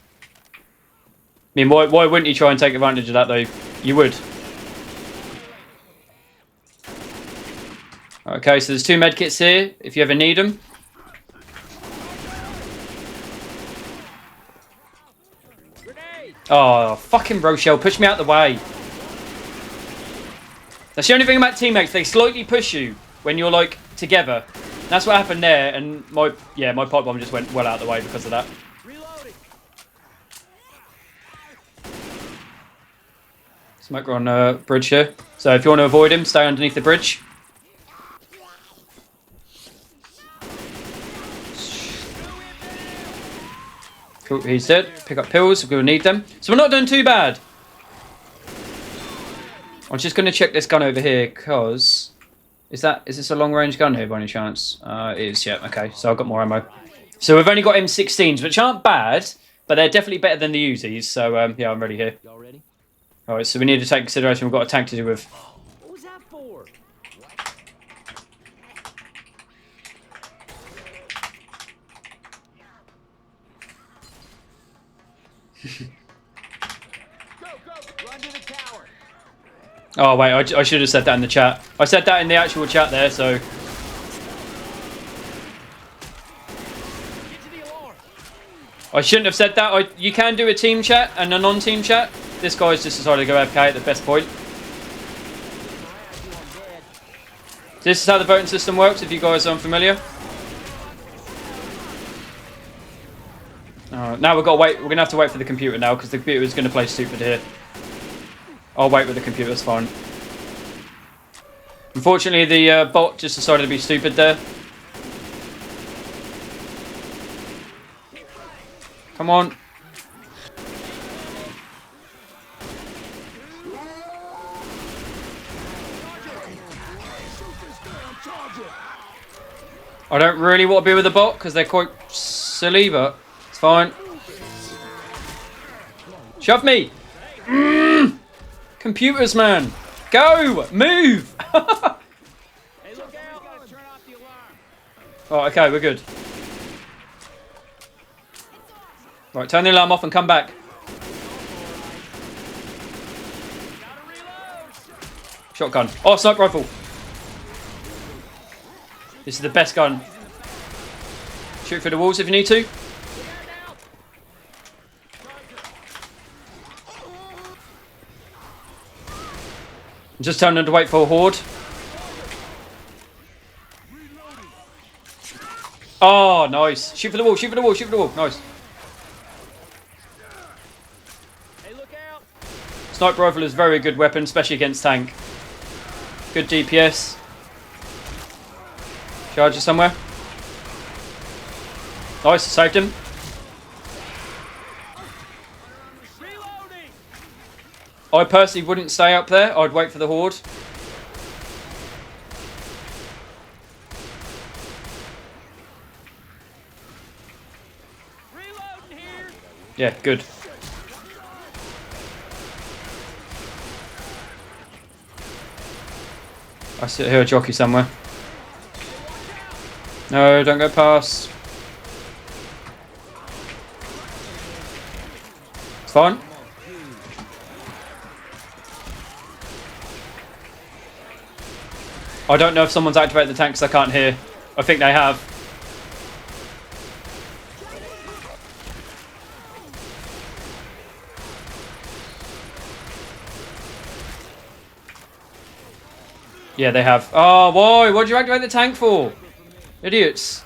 mean, why wouldn't you try and take advantage of that, though? You would. Okay, so there's 2 medkits here, if you ever need them. Oh, fucking Rochelle, push me out the way. That's the only thing about teammates, they slightly push you when you're, like, together. That's what happened there, and my pipe bomb just went well out of the way because of that. Smoker on bridge here. So if you want to avoid him, stay underneath the bridge. Cool, he's dead. Pick up pills, we're going to need them. So we're not doing too bad. I'm just going to check this gun over here, because... Is this a long range gun here by any chance? It is, yeah, okay. So I've got more ammo. So we've only got M16s, which aren't bad, but they're definitely better than the Uzis. So yeah, I'm ready here. Y'all ready? Alright, so we need to take consideration we've got a tank to do with. What was that for? Go! Run to the tower! Oh wait, I should have said that in the chat. I said that in the actual chat there, so... Get to the alarm! I shouldn't have said that. You can do a team chat and a non-team chat. This guy's just decided to go AFK at the best point. This is how the voting system works, if you guys are unfamiliar. Now we've got to wait. We're going to have to wait for the computer now, because the computer is going to play stupid here. I'll wait with the computer, it's fine. Unfortunately, the bot just decided to be stupid there. Come on. I don't really want to be with the bot because they're quite silly, but it's fine. Shove me! Computers, man! Go! Move! Hey, look out! Gotta turn off the alarm. Oh, okay, we're good. Right, turn the alarm off and come back. Gotta reload. Shotgun. Oh, sniper rifle. This is the best gun. Shoot through the walls if you need to. I'm just telling them to wait for a horde. Oh, nice. Shoot for the wall, shoot for the wall, shoot for the wall. Nice. Hey, look out! Sniper rifle is a very good weapon, especially against tank. Good DPS. Charger somewhere. Nice, saved him. Reloading! I personally wouldn't stay up there. I'd wait for the horde. Reloading here! Yeah, good. I see hear a jockey somewhere. No, don't go past. It's fine. I don't know if someone's activated the tank because I can't hear. I think they have. Yeah, they have. Oh, why? What'd you activate the tank for? Idiots.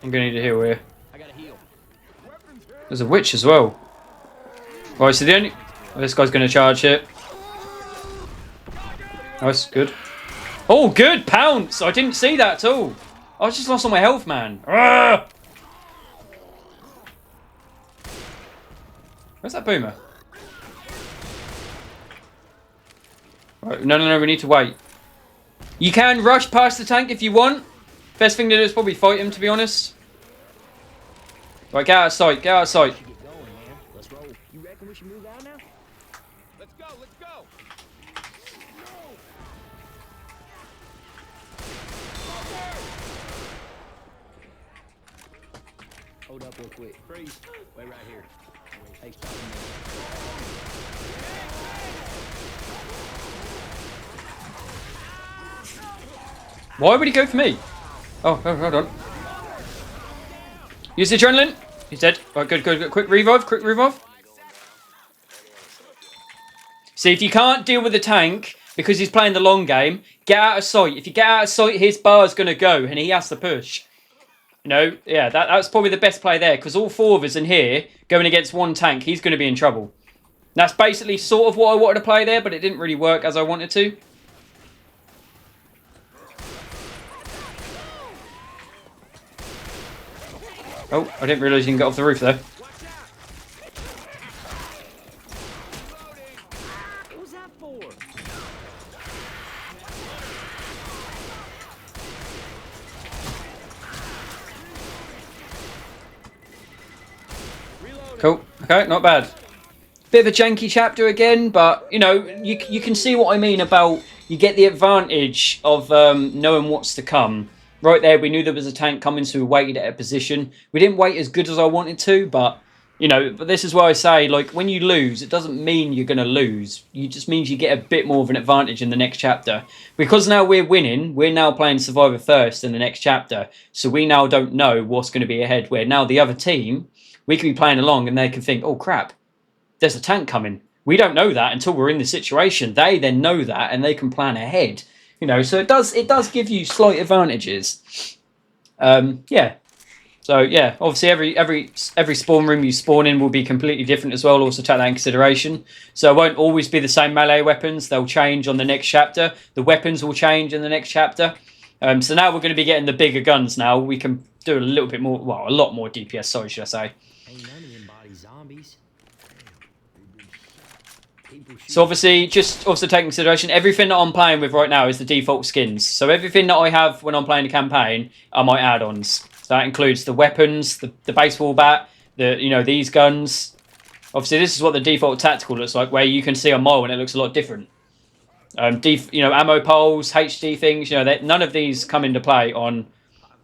I'm gonna need a heal here. I gotta heal. There's a witch as well. Right, so the only... Oh, this guy's gonna charge it. Nice, good. Oh, good! Pounce! I didn't see that at all. I just lost all my health, man. Arrgh! Where's that boomer? Right, no, we need to wait. You can rush past the tank if you want. Best thing to do is probably fight him, to be honest. Right, get out of sight, get out of sight. Get going, man. Let's roll. You reckon we should move out now? Let's go, let's go. Hold up real quick. Freeze. Wait right here. Hey, stop a minute. Why would he go for me? Oh, hold on. Use the adrenaline. He's dead. Right, good. Quick revive, See, if you can't deal with the tank because he's playing the long game, get out of sight. If you get out of sight, his bar's going to go and he has to push. You know, yeah, that's probably the best play there because all four of us in here going against one tank, he's going to be in trouble. That's basically sort of what I wanted to play there, but it didn't really work as I wanted to. Oh, I didn't realise you can get off the roof there. What was that for? Cool. Okay, not bad. Bit of a janky chapter again, but, you know, you can see what I mean about you get the advantage of knowing what's to come. Right there, we knew there was a tank coming, so we waited at a position. We didn't wait as good as I wanted to, but, you know, but this is why I say, like, when you lose, it doesn't mean you're going to lose. It just means you get a bit more of an advantage in the next chapter. Because now we're winning, we're now playing Survivor First in the next chapter. So we now don't know what's going to be ahead. Where now the other team, we can be playing along and they can think, oh, crap, there's a tank coming. We don't know that until we're in the situation. They then know that and they can plan ahead. You know, so it does give you slight advantages. Yeah. So yeah, obviously every spawn room you spawn in will be completely different as well. Also take that in consideration. So it won't always be the same melee weapons. They'll change on the next chapter. The weapons will change in the next chapter. So now we're going to be getting the bigger guns. Now we can do a little bit more, well, a lot more DPS. Sorry, should I say? Ain't none of them body zombies. So obviously, just also take in consideration, everything that I'm playing with right now is the default skins. So everything that I have when I'm playing the campaign are my add-ons. So that includes the weapons, the baseball bat, these guns. Obviously, this is what the default tactical looks like, where you can see a mile and it looks a lot different. Ammo poles, HD things, none of these come into play on.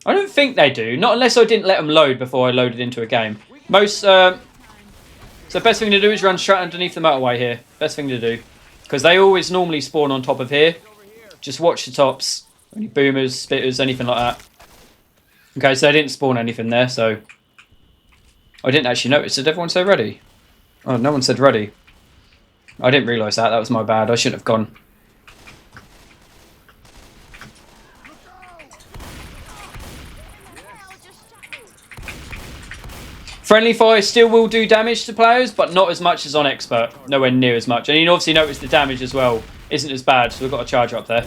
I don't think they do, not unless I didn't let them load before I loaded into a game. So the best thing to do is run straight underneath the motorway here. Best thing to do, because they always normally spawn on top of here. Just watch the tops, any boomers, spitters, anything like that. Okay, so they didn't spawn anything there, so I didn't actually notice. Did everyone say ready? Oh, no one said ready. I didn't realise that. That was my bad. I shouldn't have gone. Friendly fire still will do damage to players, but not as much as on expert. Nowhere near as much. And you obviously notice the damage as well isn't as bad, so we've got a charger up there.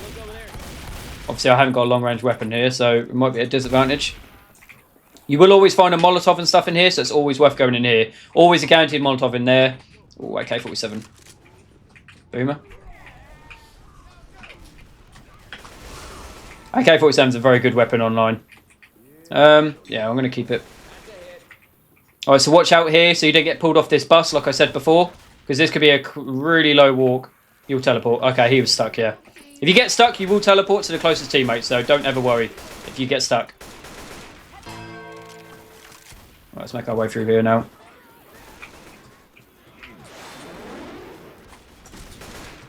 Obviously, I haven't got a long-range weapon here, so it might be a disadvantage. You will always find a Molotov and stuff in here, so it's always worth going in here. Always a guaranteed Molotov in there. Ooh, AK-47. Boomer. AK-47 is a very good weapon online. Yeah, I'm going to keep it. Alright, so watch out here so you don't get pulled off this bus, like I said before. Because this could be a really low walk. You'll teleport. Okay, he was stuck, yeah. If you get stuck, you will teleport to the closest teammate, so don't ever worry if you get stuck. Right, let's make our way through here now.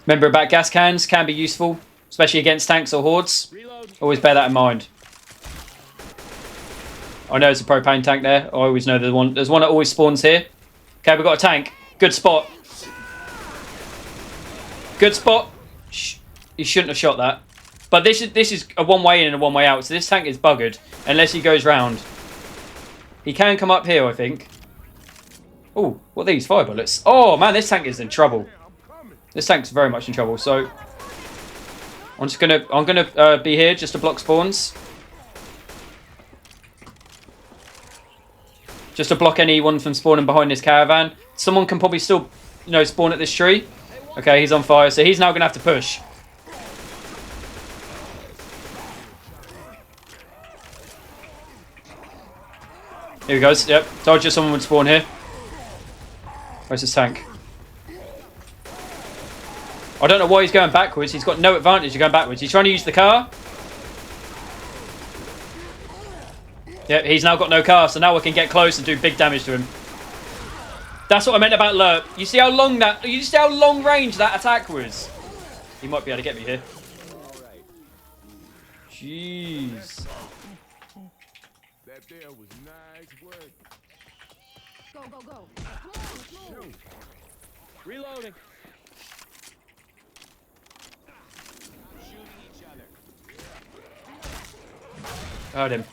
Remember about gas cans, can be useful, especially against tanks or hordes. Always bear that in mind. I know it's a propane tank there. I always know there's one that always spawns here. Okay, we've got a tank. Good spot. Good spot. You shouldn't have shot that. But this is a one-way in and a one-way out, so this tank is buggered unless he goes round. He can come up here, I think. Oh, what are these? Fire bullets. Oh, man, this tank is in trouble. This tank's very much in trouble, so I'm gonna be here just to block spawns. Just to block anyone from spawning behind this caravan. Someone can probably still, spawn at this tree. Okay, he's on fire, so he's now gonna have to push. Here he goes. Yep, told you someone would spawn here. Where's his tank? I don't know why he's going backwards. He's got no advantage of going backwards. He's trying to use the car. Yep, he's now got no car, so now we can get close and do big damage to him. That's what I meant about Lerp. You see how long range that attack was? He might be able to get me here. Jeez. That there was nice work. Go, go, go. Come on, Reloading. Heard him.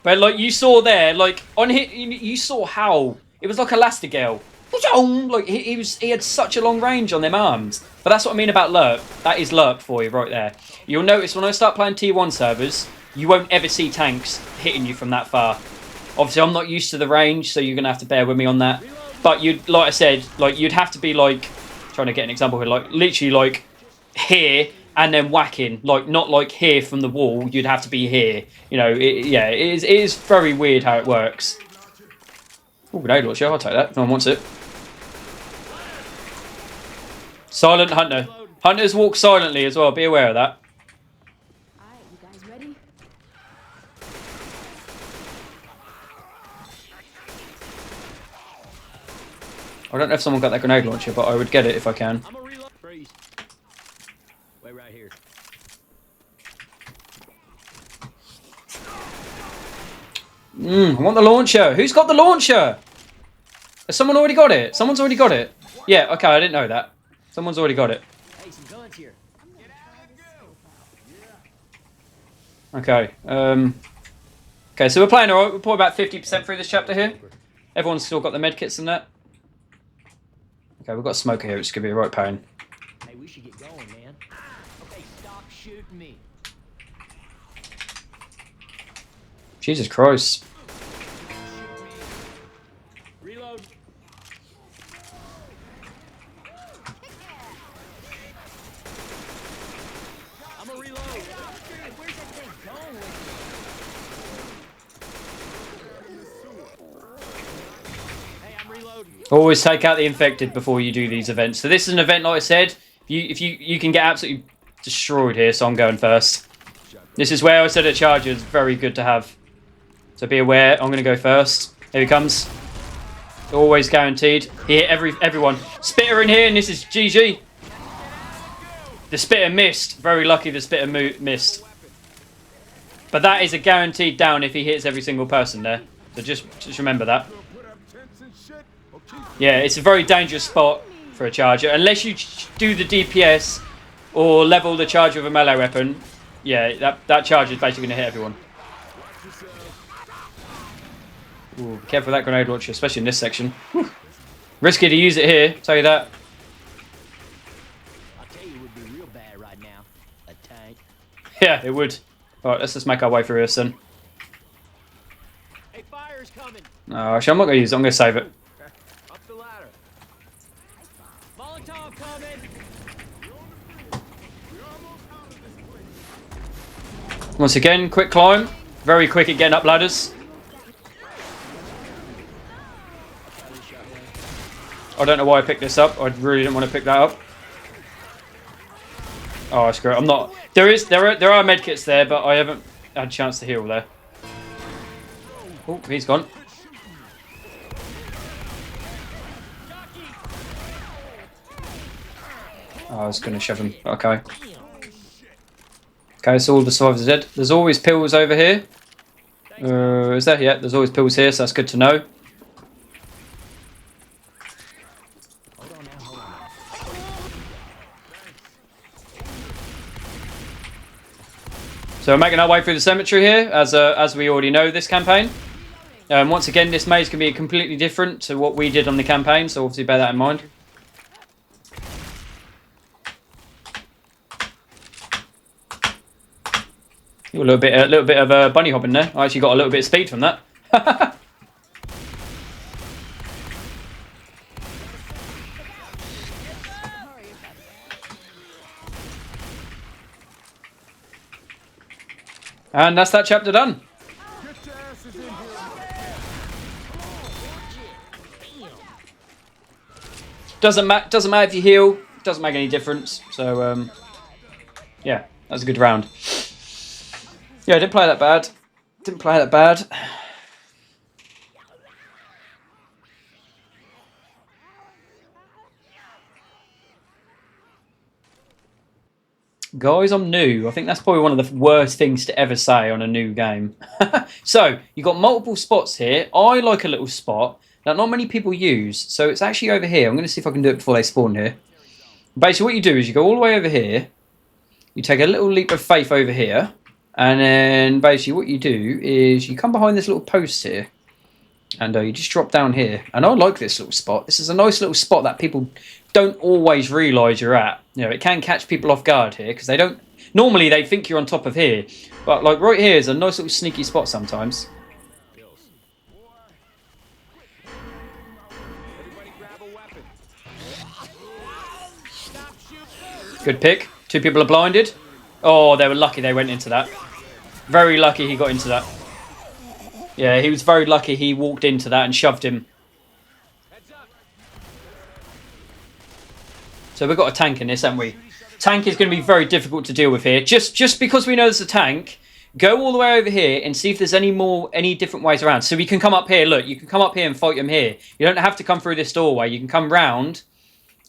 But like you saw there, like on hit, you saw how it was like Elastigale. Like he had such a long range on them arms. But that's what I mean about Lerp. That is Lerp for you right there. You'll notice when I start playing T1 servers, you won't ever see tanks hitting you from that far. Obviously, I'm not used to the range, so you're gonna have to bear with me on that. But like I said, like you'd have to be like trying to get an example here, like literally like here. And then whacking, like not like here from the wall. You'd have to be here. It is very weird how it works. Oh, grenade launcher. I'll take that. If no one wants it. Silent Hunter. Hunters walk silently as well. Be aware of that. Alright, you guys ready? I don't know if someone got that grenade launcher, but I would get it if I can. I'm a reload. Freeze. Wait right here. I want the launcher. Who's got the launcher? Has someone already got it? Someone's already got it. Yeah, okay, I didn't know that. Someone's already got it. Hey, some guns here. Okay. Okay, so we're playing alright. We're probably about 50% through this chapter here. Everyone's still got the medkits and that. Okay, we've got a smoker here, which is going to be a right pain. Hey, we should get going, man. Okay, stop shooting me. Jesus Christ. Reload. I'm a reload. Where's that thing going with me? Hey, I'm reloading. Always take out the infected before you do these events. So this is an event, like I said, if you can get absolutely destroyed here, so I'm going first. This is where I said a charger is very good to have. So be aware, I'm going to go first. Here he comes. Always guaranteed. He hit everyone. Spitter in here, and this is GG. The Spitter missed. Very lucky the Spitter missed. But that is a guaranteed down if he hits every single person there. So just remember that. Yeah, it's a very dangerous spot for a charger. Unless you do the DPS or level the charger with a melee weapon, yeah, that charger is basically going to hit everyone. Ooh, be careful with that grenade launcher, especially in this section. Whew. Risky to use it here, tell you that. I'll tell you, it would be real bad right now. A tank. Yeah, it would. Alright, let's just make our way through this then. Hey, fire's coming. Oh, actually, I'm not going to use it, I'm going to save it. Up the ladder. Molotov coming. Once again, quick climb. Very quick at getting up ladders. I don't know why I picked this up. I really didn't want to pick that up. Oh, screw it. I'm not. There are medkits there, but I haven't had a chance to heal there. Oh, he's gone. Oh, I was going to shove him. Okay. Okay, so all the survivors are dead. There's always pills over here. Is there? Yeah, there's always pills here, so that's good to know. So we're making our way through the cemetery here, as we already know this campaign. Once again, this maze can be completely different to what we did on the campaign, so obviously bear that in mind. Ooh, a little bit of bunny hopping there. I actually got a little bit of speed from that. And that's that chapter done. Doesn't matter if you heal. Doesn't make any difference. So yeah, that was a good round. Yeah, I didn't play that bad. Didn't play that bad. Guys, I'm new. I think that's probably one of the worst things to ever say on a new game. So, you've got multiple spots here. I like a little spot that not many people use. So, it's actually over here. I'm going to see if I can do it before they spawn here. Basically, what you do is you go all the way over here. You take a little leap of faith over here. And then, basically, what you do is you come behind this little post here. And you just drop down here. And I like this little spot. This is a nice little spot that people don't always realise you're at. You know, it can catch people off guard here because they don't. Normally, they think you're on top of here, but like right here is a nice little sneaky spot sometimes. Good pick. 2 people are blinded. Oh, they were lucky they went into that. Very lucky he got into that. Yeah, he was very lucky he walked into that and shoved him. So we've got a tank in this, haven't we? Tank is going to be very difficult to deal with here. Just because we know there's a tank, go all the way over here and see if there's any different ways around. So we can come up here. Look, you can come up here and fight them here. You don't have to come through this doorway. You can come round,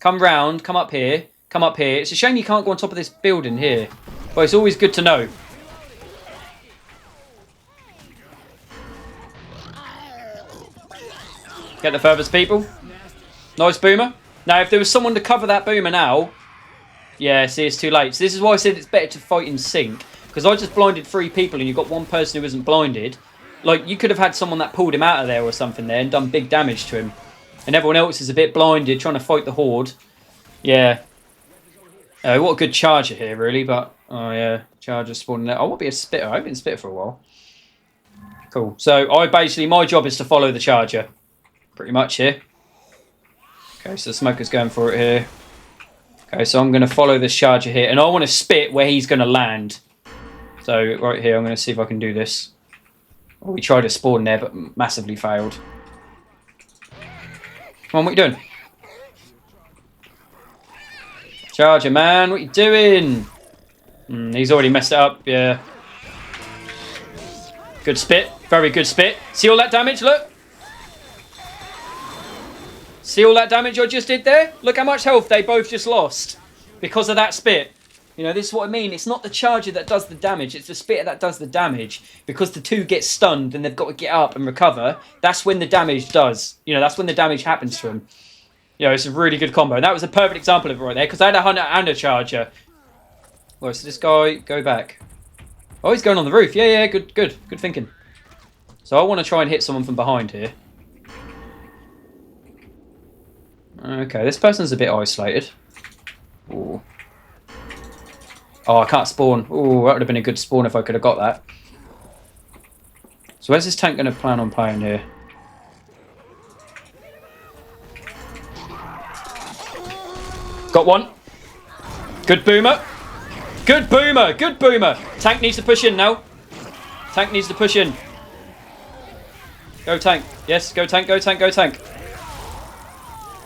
come up here, come up here. It's a shame you can't go on top of this building here. But it's always good to know. Get the furthest people. Nice boomer. Now, if there was someone to cover that boomer now... Yeah, see, it's too late. So this is why I said it's better to fight in sync. Because I just blinded 3 people and you've got 1 person who isn't blinded. Like, you could have had someone that pulled him out of there or something there and done big damage to him. And everyone else is a bit blinded, trying to fight the horde. Yeah. What a good charger here, really, but... Oh, yeah. Charger spawning there. I want to be a spitter. I haven't been a spitter for a while. Cool. So, my job is to follow the charger. Pretty much here. Okay, so the smoker's going for it here. Okay, so I'm going to follow this charger here. And I want to spit where he's going to land. So, right here, I'm going to see if I can do this. Oh, we tried to spawn there, but massively failed. Come on, what are you doing? Charger, man, what are you doing? He's already messed it up, yeah. Good spit, very good spit. See all that damage, look? See all that damage I just did there? Look how much health they both just lost because of that spit. You know, this is what I mean. It's not the charger that does the damage. It's the spitter that does the damage. Because the two get stunned and they've got to get up and recover, that's when the damage does. You know, that's when the damage happens to them. You know, it's a really good combo. And that was a perfect example of it right there. Because I had a hunter and a charger. Well, so this guy, go back. Oh, he's going on the roof. Yeah, good thinking. So I want to try and hit someone from behind here. Okay, this person's a bit isolated. Ooh. Oh, I can't spawn. Oh, that would have been a good spawn if I could have got that. So where's this tank going to plan on playing here? Got one. Good boomer. Good boomer. Good boomer. Tank needs to push in now. Tank needs to push in. Go tank. Yes, go tank, go tank, go tank.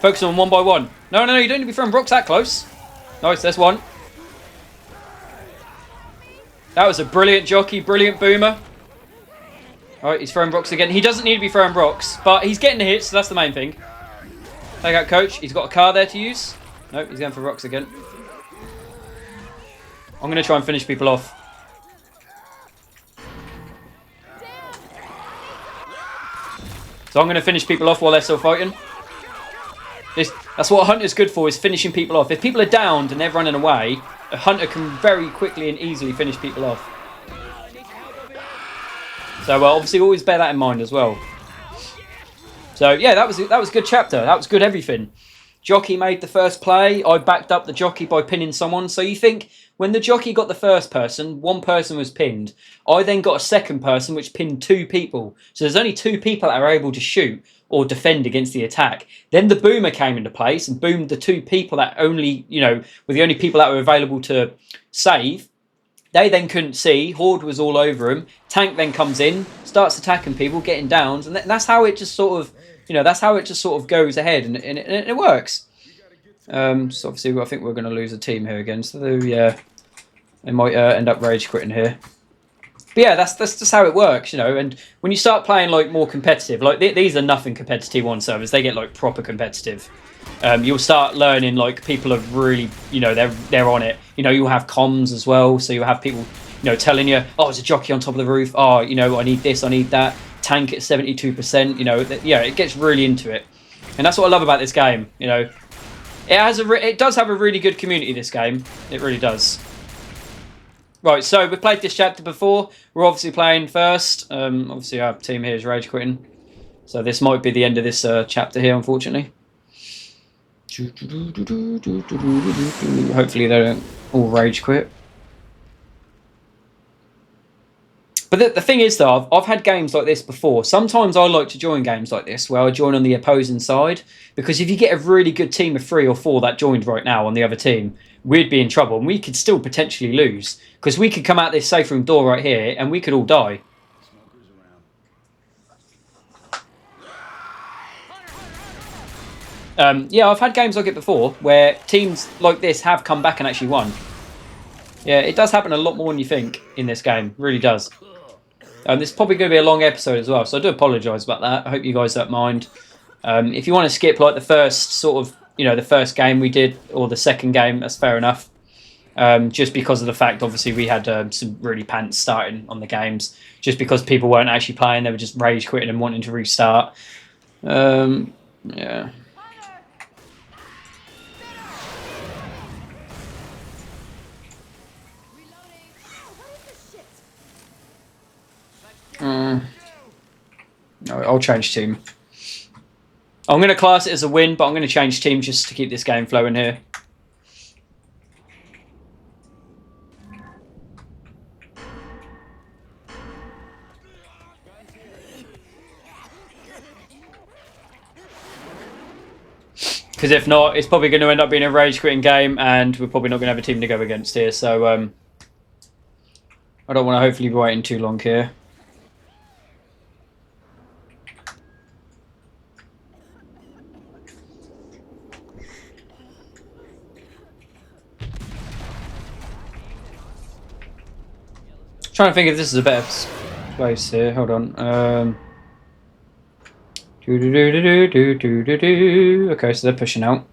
Focus on one by one. No, you don't need to be throwing rocks that close. Nice, there's one. That was a brilliant jockey, brilliant boomer. Alright, he's throwing rocks again. He doesn't need to be throwing rocks, but he's getting the hits, so that's the main thing. Take out coach. He's got a car there to use. Nope, he's going for rocks again. I'm going to try and finish people off. So I'm going to finish people off while they're still fighting. That's what a hunter's good for, is finishing people off. If people are downed and they're running away, a hunter can very quickly and easily finish people off. So obviously always bear that in mind as well. So yeah, that was a good chapter. That was good everything. Jockey made the first play. I backed up the jockey by pinning someone. So you think when the jockey got the first person, one person was pinned. I then got a second person which pinned two people. So there's only two people that are able to shoot or defend against the attack. Then the boomer came into place and boomed the two people that only, you know, were the only people that were available to save. They then couldn't see. Horde was all over him. Tank then comes in, starts attacking people, getting downs, and that's how it just sort of, you know, that's how it just sort of goes ahead, and it works. So obviously, I think we're going to lose a team here again. So yeah, they might end up rage quitting here. But yeah, that's just how it works, you know. And when you start playing like more competitive, like these are nothing competitive T1 servers. They get like proper competitive. You'll start learning like people are really, you know, they're on it. You know, you'll have comms as well, so you'll have people, you know, telling you, oh, there's a jockey on top of the roof. Oh, you know, I need this, I need that. Tank at 72%. You know, yeah, it gets really into it, and that's what I love about this game. You know, it does have a really good community. This game, it really does. Right, so we played this chapter before. We're obviously playing first. Obviously, our team here is rage quitting. So this might be the end of this chapter here, unfortunately. Hopefully they don't all rage quit. But the thing is, though, I've had games like this before. Sometimes I like to join games like this, where I join on the opposing side. Because if you get a really good team of 3 or 4 that joined right now on the other team, we'd be in trouble. And we could still potentially lose. Because we could come out this safe room door right here, and we could all die. Yeah, I've had games like it before, where teams like this have come back and actually won. Yeah, it does happen a lot more than you think in this game. It really does. This is probably going to be a long episode as well, so I do apologise about that. I hope you guys don't mind. If you want to skip like the first sort of, you know, the first game we did, or the second game, that's fair enough. Just because of the fact, obviously, we had some really pants starting on the games. Just because people weren't actually playing, they were just rage quitting and wanting to restart. Yeah. Alright, I'll change team. I'm going to class it as a win, but I'm going to change team just to keep this game flowing here. Because if not, it's probably going to end up being a rage quitting game, and we're probably not going to have a team to go against here. So I don't want to hopefully be waiting too long here. Trying to think if this is a better place here. Hold on. Okay, so they're pushing out.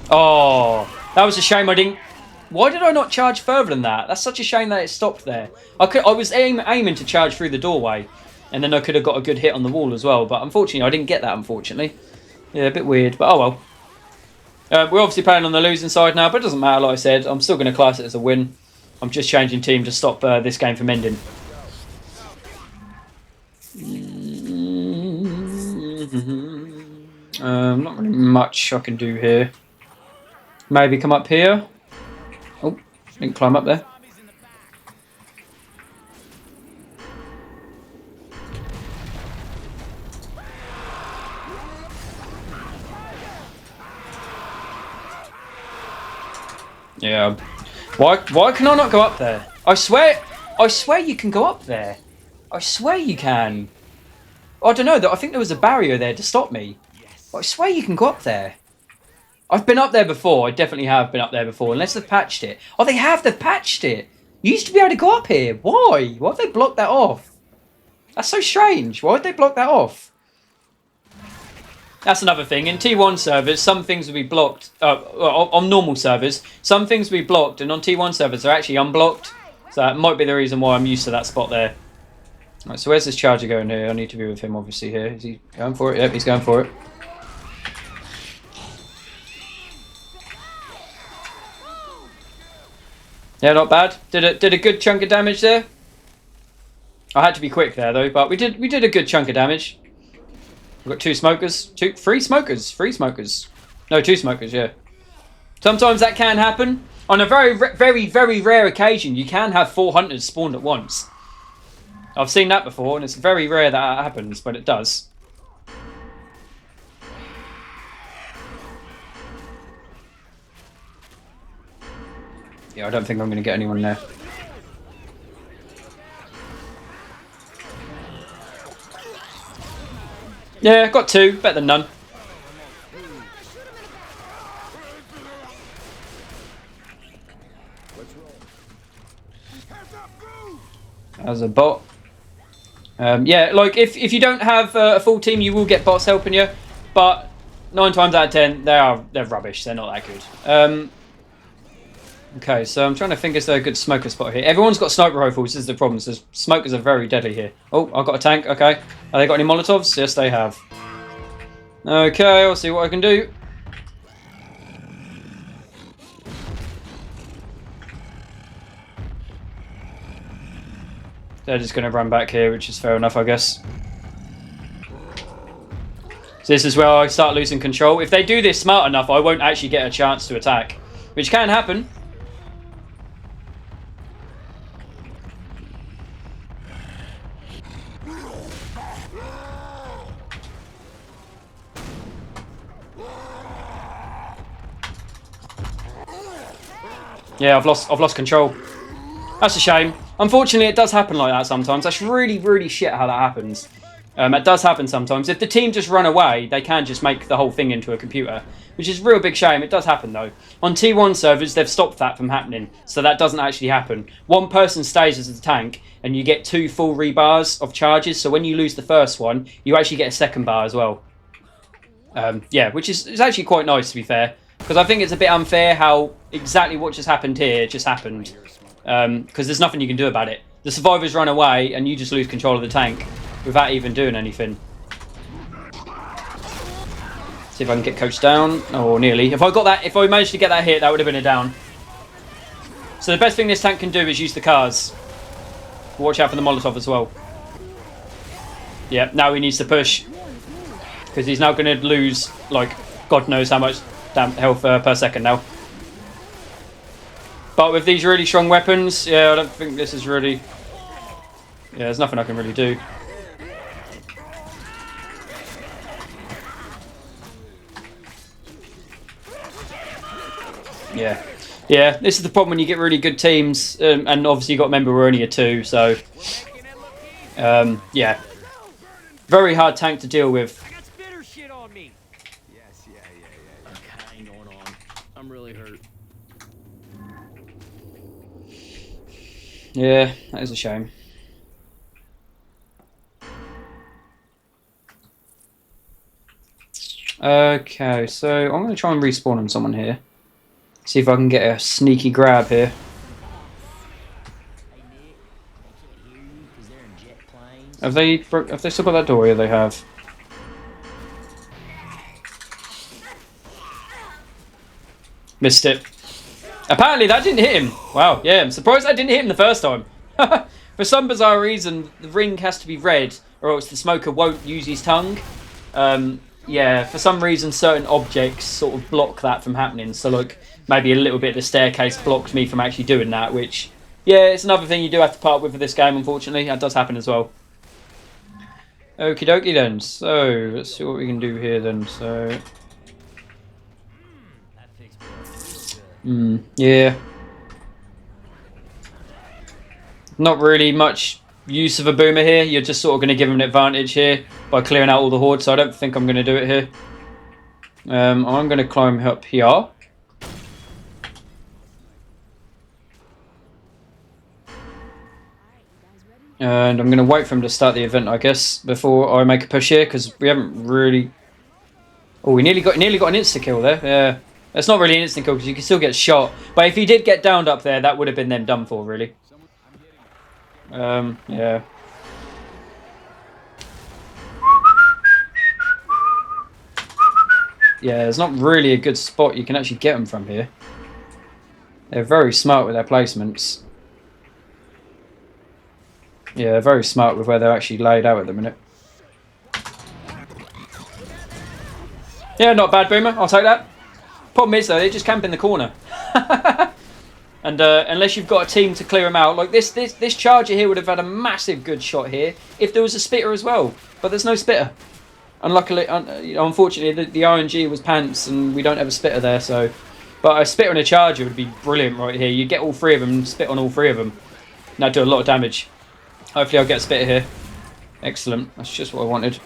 Oh, that was a shame I didn't... Why did I not charge further than that? That's such a shame that it stopped there. I was aiming to charge through the doorway, and then I could have got a good hit on the wall as well, but unfortunately I didn't get that, unfortunately. Yeah, a bit weird, but oh well. We're obviously playing on the losing side now, but it doesn't matter, like I said. I'm still going to class it as a win. I'm just changing team to stop this game from ending. Not really much I can do here. Maybe come up here. Oh, didn't climb up there. Yeah. Why can I not go up there? I swear you can go up there. I swear you can. I don't know, I think there was a barrier there to stop me. I swear you can go up there. I've been up there before. I definitely have been up there before, unless they've patched it. Oh, they have. They've patched it. You used to be able to go up here. Why? Why have they blocked that off? That's so strange. Why would they block that off? That's another thing. In T1 servers, some things will be blocked. On normal servers, some things will be blocked, and on T1 servers, they're actually unblocked. So that might be the reason why I'm used to that spot there. Right, so where's this charger going here? I need to be with him, obviously, here. Is he going for it? Yep, he's going for it. Yeah, not bad. Did a good chunk of damage there. I had to be quick there though, but we did a good chunk of damage. We've got three smokers. No, two smokers. Yeah. Sometimes that can happen. On a very rare occasion, you can have 4 hunters spawned at once. I've seen that before, and it's very rare that happens, but it does. Yeah, I don't think I'm going to get anyone there. Yeah, got 2. Better than none. As a bot. Yeah, like if you don't have a full team, you will get bots helping you, but 9 times out of 10 they're rubbish. They're not that good. Okay, so I'm trying to think, is there a good smoker spot here? Everyone's got sniper rifles. This is the problem. So smokers are very deadly here. Oh, I've got a tank. Okay, have they got any Molotovs? Yes, they have. Okay, I'll see what I can do. They're just going to run back here, which is fair enough, I guess. So this is where I start losing control. If they do this smart enough, I won't actually get a chance to attack, which can happen. Yeah, I've lost control. That's a shame. Unfortunately, it does happen like that sometimes. That's really shit how that happens. It does happen sometimes. If the team just run away, they can just make the whole thing into a computer, which is a real big shame. It does happen though. On T1 servers, they've stopped that from happening, so that doesn't actually happen. One person stays as a tank, and you get 2 full rebars of charges. So when you lose the first one, you actually get a second bar as well. Yeah, which is actually quite nice, to be fair. Because I think it's a bit unfair how exactly what just happened here just happened. Because there's nothing you can do about it. The survivors run away and you just lose control of the tank without even doing anything. See if I can get coach down. Oh, nearly. If I managed to get that hit, that would have been a down. So the best thing this tank can do is use the cars. Watch out for the Molotov as well. Yeah, now he needs to push. Because he's now going to lose, like, God knows how much health per second now. But with these really strong weapons, yeah, I don't think this is really... Yeah, there's nothing I can really do. Yeah. Yeah, this is the problem when you get really good teams. And obviously you've got to remember we're only a 2, so... yeah. Very hard tank to deal with. I got spitter shit on me. Yes, yeah. Okay, hang on. I'm really hurt. Yeah, that is a shame. Okay, so I'm going to try and respawn on someone here. See if I can get a sneaky grab here. Hey Nick, I can't hear you because they're in jet planes. Have they still got that door? Yeah, they have. Missed it. Apparently that didn't hit him. Wow, yeah, I'm surprised that didn't hit him the first time. For some bizarre reason, the ring has to be red, or else the smoker won't use his tongue. Yeah, for some reason, certain objects sort of block that from happening. So, like, maybe a little bit of the staircase blocked me from actually doing that, which, yeah, it's another thing you do have to part with for this game, unfortunately. That does happen as well. Okie dokie then. So, let's see what we can do here then. So, That fixed blood. yeah. Not really much use of a boomer here. You're just sort of going to give him an advantage here by clearing out all the hordes, so I don't think I'm going to do it here. I'm going to climb up here. And I'm going to wait for him to start the event, I guess, before I make a push here, because we haven't really... Oh, we nearly got an insta-kill there. Yeah. That's not really an instant kill, because you can still get shot. But if he did get downed up there, that would have been them done for, really. Yeah. Yeah, there's not really a good spot you can actually get them from here. They're very smart with their placements. Yeah, very smart with where they're actually laid out at the minute. Yeah, not bad, Boomer. I'll take that. Problem is, though, they just camp in the corner. And unless you've got a team to clear them out, like this charger here would have had a massive good shot here if there was a spitter as well. But there's no spitter. Unluckily, unfortunately, the RNG was pants, and we don't have a spitter there. So, but a spitter and a charger would be brilliant right here. You get all 3 of them and spit on all 3 of them. And that'd do a lot of damage. Hopefully, I'll get a spitter here. Excellent. That's just what I wanted.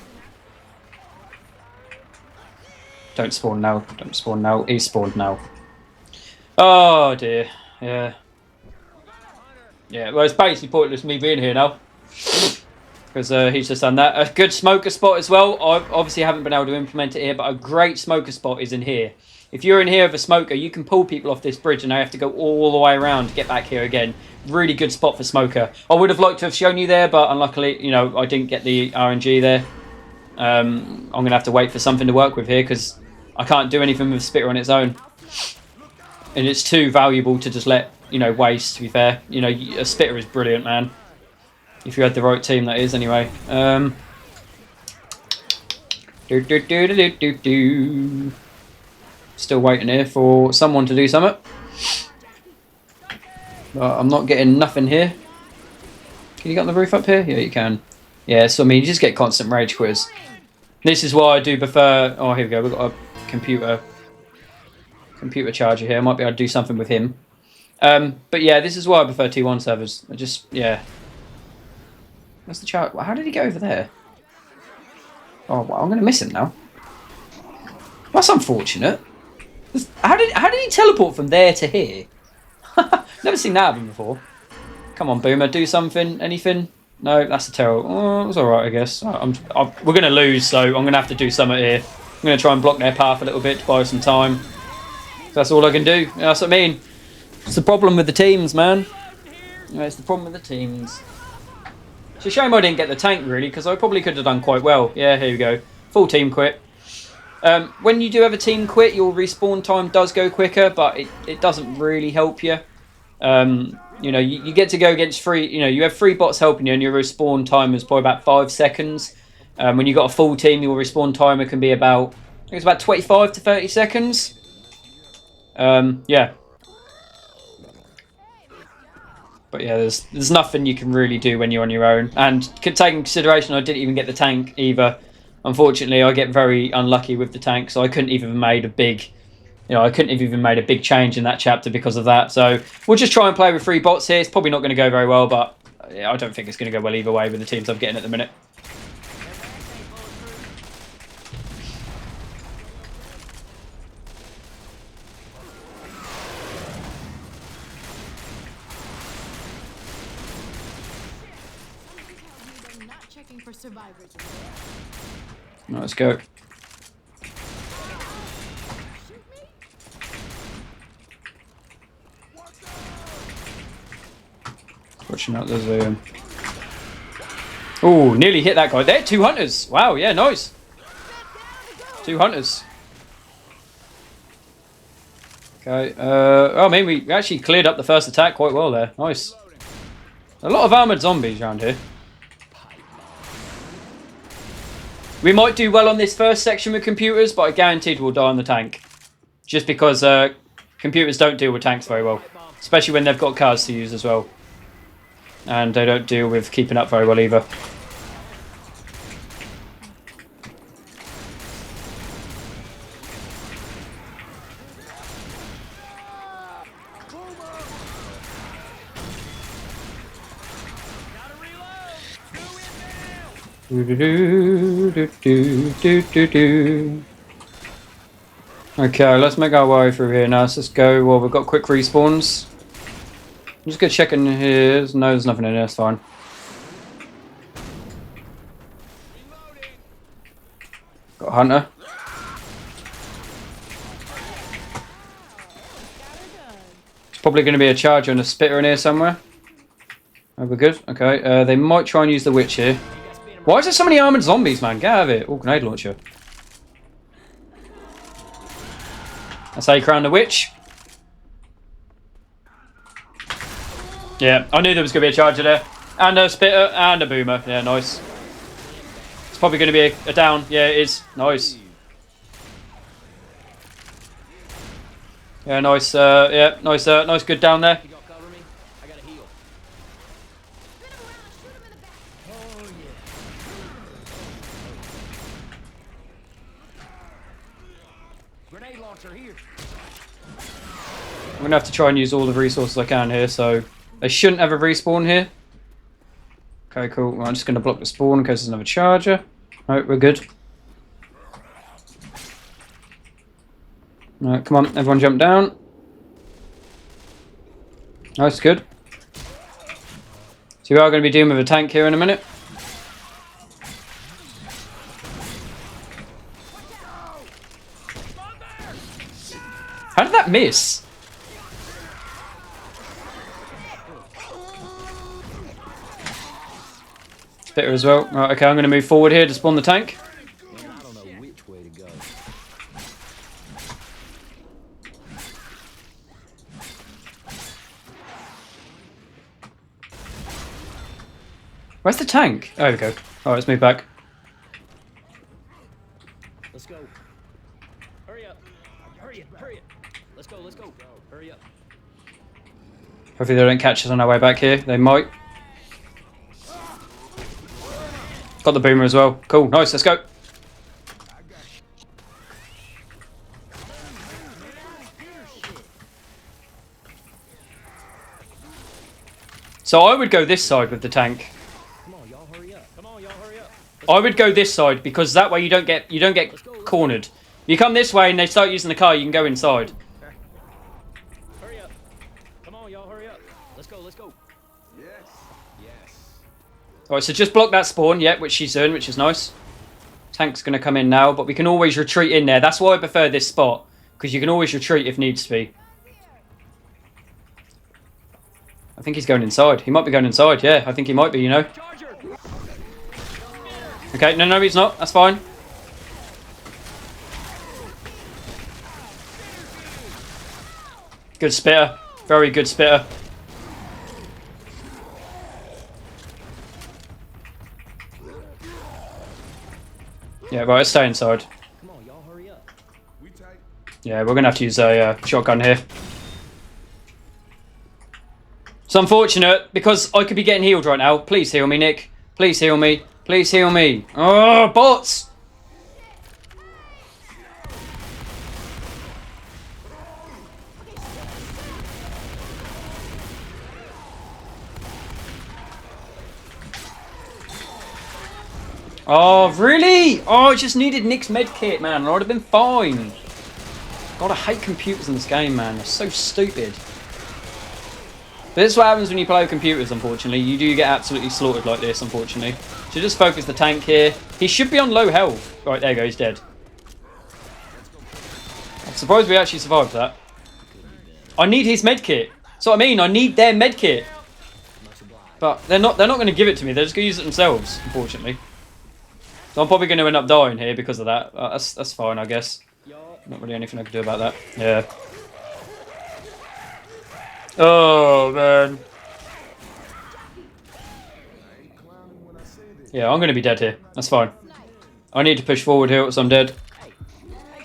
Don't spawn now. Don't spawn now. He's spawned now. Oh dear. Yeah. Yeah, well, it's basically pointless me being here now. Because he's just done that. A good smoker spot as well. I obviously haven't been able to implement it here, but a great smoker spot is in here. If you're in here with a smoker, you can pull people off this bridge and they have to go all the way around to get back here again. Really good spot for smoker. I would have liked to have shown you there, but unluckily, you know, I didn't get the RNG there. I'm going to have to wait for something to work with here because I can't do anything with Spitter on its own. And it's too valuable to just let, you know, waste, to be fair. You know, a Spitter is brilliant, man. If you had the right team, that is, anyway. Still waiting here for someone to do something. But I'm not getting nothing here. Can you get on the roof up here? Yeah, you can. Yeah, so I mean, you just get constant rage quiz. This is why I do prefer... Oh, here we go. We've got a computer charger here. I might be able to do something with him. But yeah, this is why I prefer T1 servers. I just, yeah. Where's the charger? How did he go over there? Oh, well, I'm going to miss him now. That's unfortunate. How did he teleport from there to here? Never seen that happen before. Come on, Boomer, do something. Anything? No, that's a terrible. Oh, it was all right, I guess. We're going to lose, so I'm going to have to do something here. I'm going to try and block their path a little bit to buy some time. That's all I can do. That's what I mean. It's the problem with the teams, man. Yeah, it's the problem with the teams. It's a shame I didn't get the tank, really, because I probably could have done quite well. Yeah, here we go. Full team quit. When you do have a team quit, your respawn time does go quicker, but it doesn't really help you. You know, you get to go against three. You know, you have three bots helping you, and your respawn time is probably about 5 seconds. When you got a full team, your respawn timer can be about, I think it's about 25 to 30 seconds. Yeah. But yeah, there's nothing you can really do when you're on your own. And taking consideration, I didn't even get the tank either. Unfortunately, I get very unlucky with the tank, so I couldn't even have made a big, I couldn't have even made a big change in that chapter because of that. So we'll just try and play with 3 bots here. It's probably not going to go very well, but I don't think it's going to go well either way with the teams I'm getting at the minute. They're not checking for survivors. Right, let's go. Watching out, there's a... Oh, nearly hit that guy. There, 2 hunters. Wow, yeah, nice. 2 hunters. Okay, I mean, we actually cleared up the first attack quite well there. Nice. A lot of armoured zombies around here. We might do well on this first section with computers, but I guaranteed we'll die on the tank. Just because computers don't deal with tanks very well. Especially when they've got cars to use as well. And they don't deal with keeping up very well either. Okay, let's make our way through here now. So let's go. Well, we've got quick respawns. I'm just gonna check in here. No, there's nothing in there. It's fine. Got a hunter. It's probably going to be a charger and a spitter in here somewhere. Oh, we're good. Okay, they might try and use the witch here. Why is there so many armored zombies, man? Get out of it. Oh, grenade launcher. That's how you crown the witch. Yeah, I knew there was going to be a charger there. And a spitter and a boomer. Yeah, nice. It's probably going to be a down. Yeah, it is. Nice. Yeah, nice. Yeah, nice. Nice, good down there. You gonna cover me? I gotta heal. Grenade launcher here. I'm going to have to try and use all the resources I can here, so they shouldn't have a respawn here. Okay, cool. Well, I'm just going to block the spawn in case there's another charger. Alright, we're good. Alright, come on, everyone jump down. Nice, good. So we are going to be dealing with a tank here in a minute. How did that miss? Spitter as well. Right, okay, I'm going to move forward here to spawn the tank. Man, I don't know which way to go. Where's the tank? Oh, there we go. Alright, let's move back. Let's go. Hurry up. Hurry up. Hurry up. Let's go. Let's go. Hurry up. Hopefully they don't catch us on our way back here. They might. Got the boomer as well. Cool, nice, let's go. So I would go this side with the tank. Come on, y'all hurry up. Come on, y'all hurry up. I would go this side because that way you don't get cornered. You come this way and they start using the car, you can go inside. Hurry up. Come on, y'all hurry up. Let's go. Let's go. Yes. Yes. Alright, so just block that spawn, yeah, which she's doing, which is nice. Tank's going to come in now, but we can always retreat in there. That's why I prefer this spot, because you can always retreat if needs to be. I think he's going inside. He might be going inside, yeah. I think he might be, you know. Charger. Okay, no, he's not. That's fine. Good spitter. Very good spitter. Yeah, right, let's stay inside. Come on, y'all, hurry up. We tight. Yeah, we're going to have to use a shotgun here. It's unfortunate, because I could be getting healed right now. Please heal me, Nick. Please heal me. Please heal me. Oh, bots! Oh, really? Oh, I just needed Nick's medkit, man. And I would have been fine. God, I hate computers in this game, man. They're so stupid. But this is what happens when you play with computers, unfortunately. You do get absolutely slaughtered like this, unfortunately. So just focus the tank here. He should be on low health. Right, there you go. He's dead. I'm surprised we actually survived that. I need his medkit. That's what I mean. I need their medkit. But they're not going to give it to me. They're just going to use it themselves, unfortunately. So I'm probably going to end up dying here because of that. That's fine, I guess. Not really anything I can do about that. Yeah. Oh, man. Yeah, I'm going to be dead here. That's fine. I need to push forward here, so I'm dead.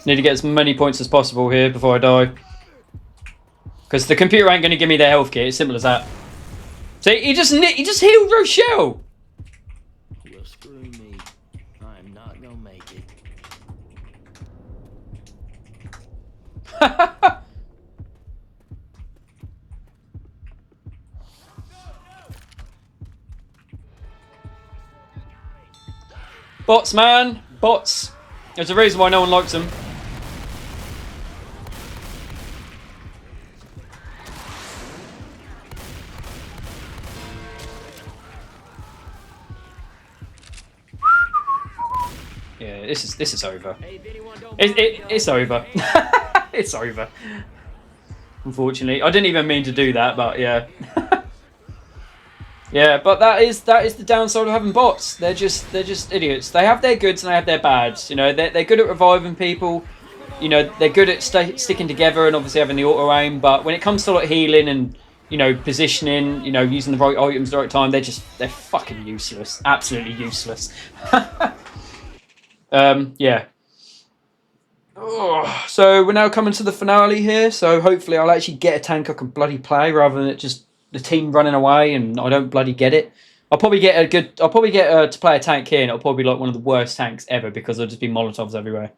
Need to get as many points as possible here before I die. Because the computer ain't going to give me their health kit. It's simple as that. See, he just healed Rochelle. Well, screw me. I'm not gonna make it. Bots, man. Bots. There's a reason why no one likes them. Yeah, this is over. It's over. It's over. Unfortunately, I didn't even mean to do that, but yeah. Yeah, but that is the downside of having bots. They're just idiots. They have their goods and they have their bads. You know, they're good at reviving people. You know, they're good at sticking together and obviously having the auto aim. But when it comes to like healing and positioning, using the right items at the right time, they're fucking useless. Absolutely useless. Yeah. Oh, so we're now coming to the finale here. So hopefully I'll actually get a tank I can bloody play rather than it just the team running away and I don't bloody get it. I'll probably get to play a tank here and it'll probably be like one of the worst tanks ever because there'll just be Molotovs everywhere.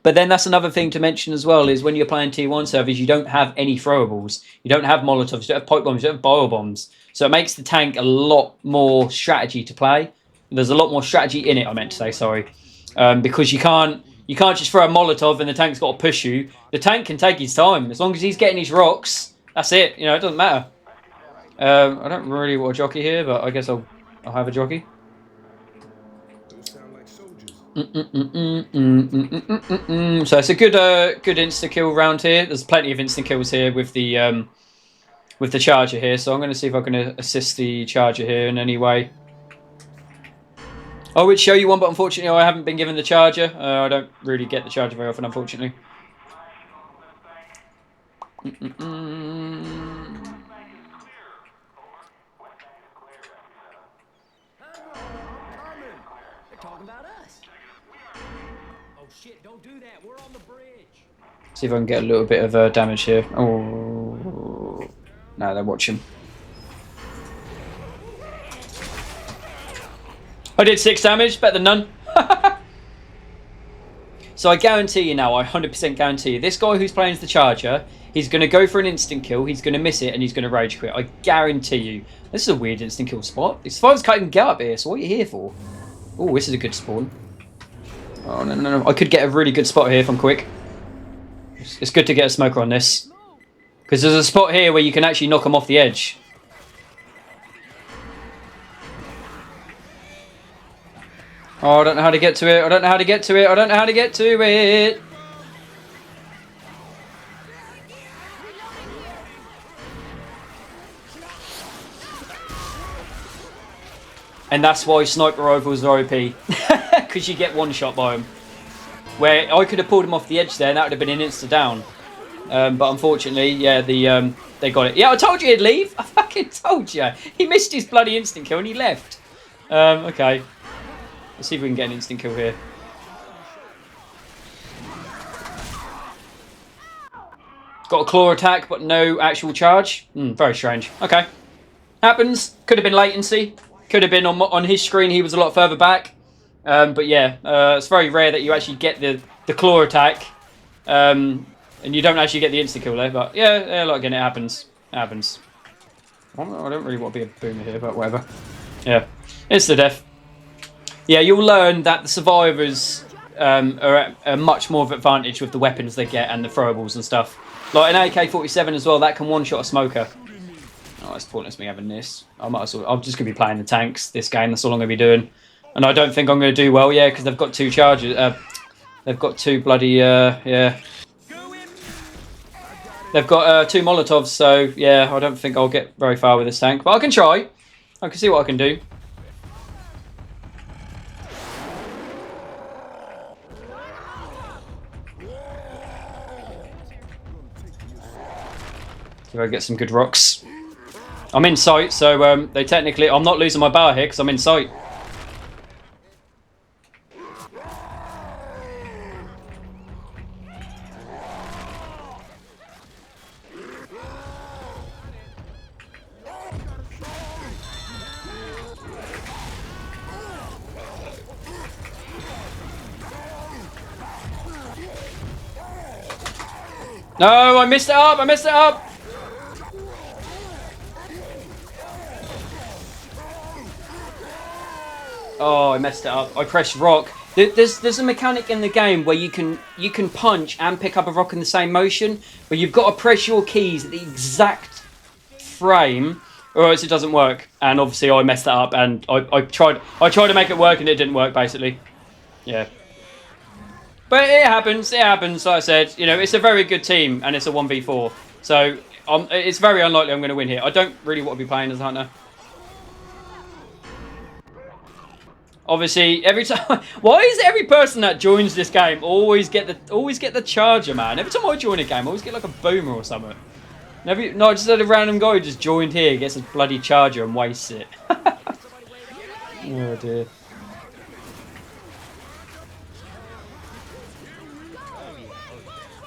But then that's another thing to mention as well is when you're playing T1 servers, you don't have any throwables. You don't have Molotovs, you don't have pipe bombs, you don't have bio bombs. So it makes the tank a lot more strategy to play. There's a lot more strategy in it, I meant to say, sorry. Because you can't just throw a Molotov and the tank's got to push you. The tank can take his time. As long as he's getting his rocks, that's it. It doesn't matter. I don't really want a jockey here, but I guess I'll have a jockey. So it's a good insta kill round here. There's plenty of instant kills here with the charger here. So I'm going to see if I can assist the charger here in any way. I would show you one, but unfortunately I haven't been given the charger. I don't really get the charger very often, unfortunately. They're talking about us. Oh shit, don't do that. We're on the bridge. See if I can get a little bit of damage here. Oh, no, they're watching. I did 6 damage, better than none. So I guarantee you now, I 100% guarantee you, this guy who's playing as the charger, he's going to go for an instant kill, he's going to miss it, and he's going to rage quit. I guarantee you. This is a weird instant kill spot. As far as I can get up here, so what are you here for? Oh, this is a good spawn. Oh, no. I could get a really good spot here if I'm quick. It's good to get a smoker on this. Because there's a spot here where you can actually knock him off the edge. Oh, I don't know how to get to it. I don't know how to get to it. I don't know how to get to it. And that's why sniper rifles are OP. Because you get one shot by them. Where I could have pulled him off the edge there and that would have been an insta down. But unfortunately, yeah, they got it. Yeah, I told you he'd leave. I fucking told you. He missed his bloody instant kill and he left. Okay. Let's see if we can get an instant kill here. got a claw attack, but no actual charge. Very strange. Okay. Happens. Could have been latency. Could have been on his screen, he was a lot further back. But yeah, it's very rare that you actually get the claw attack. And you don't actually get the insta-kill there. But yeah, like again, it happens. It happens. I don't really want to be a boomer here, but whatever. Yeah. Insta-death. Yeah, you'll learn that the survivors are at a much more of an advantage with the weapons they get and the throwables and stuff. Like an AK-47 as well, that can one-shot a smoker. Oh, it's pointless me having this. I'm just going to be playing the tanks this game. That's all I'm going to be doing. And I don't think I'm going to do well, yeah, because they've got 2 charges. They've got 2 bloody, yeah. They've got 2 Molotovs, so yeah, I don't think I'll get very far with this tank. But I can try. I can see what I can do. See if I get some good rocks. I'm in sight, so they technically... I'm not losing my bar here because I'm in sight. No, I messed it up! I messed it up! Oh, I messed it up. I pressed rock. There's a mechanic in the game where you can punch and pick up a rock in the same motion, but you've got to press your keys at the exact frame, or else it doesn't work. And obviously, I messed that up, and I tried to make it work, and it didn't work. Basically, yeah. But it happens. It happens. Like I said, you know, it's a very good team, and it's a 1v4. So it's very unlikely I'm going to win here. I don't really want to be playing as a hunter. Obviously, every time. Why is every person that joins this game always get the charger, man? Every time I join a game, I always get like a boomer or something. No, I just had a random guy who just joined here, gets his bloody charger and wastes it. Oh dear.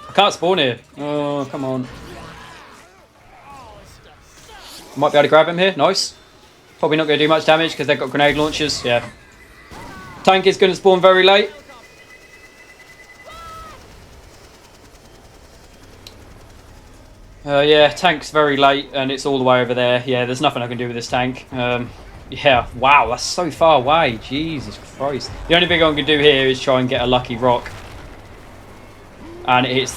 I can't spawn here. Oh, come on. Might be able to grab him here. Nice. Probably not going to do much damage because they've got grenade launchers. Yeah. Tank is going to spawn very late. Yeah, tank's very late and it's all the way over there. Yeah, there's nothing I can do with this tank. Yeah, wow, that's so far away. Jesus Christ. The only thing I can do here is try and get a lucky rock. And it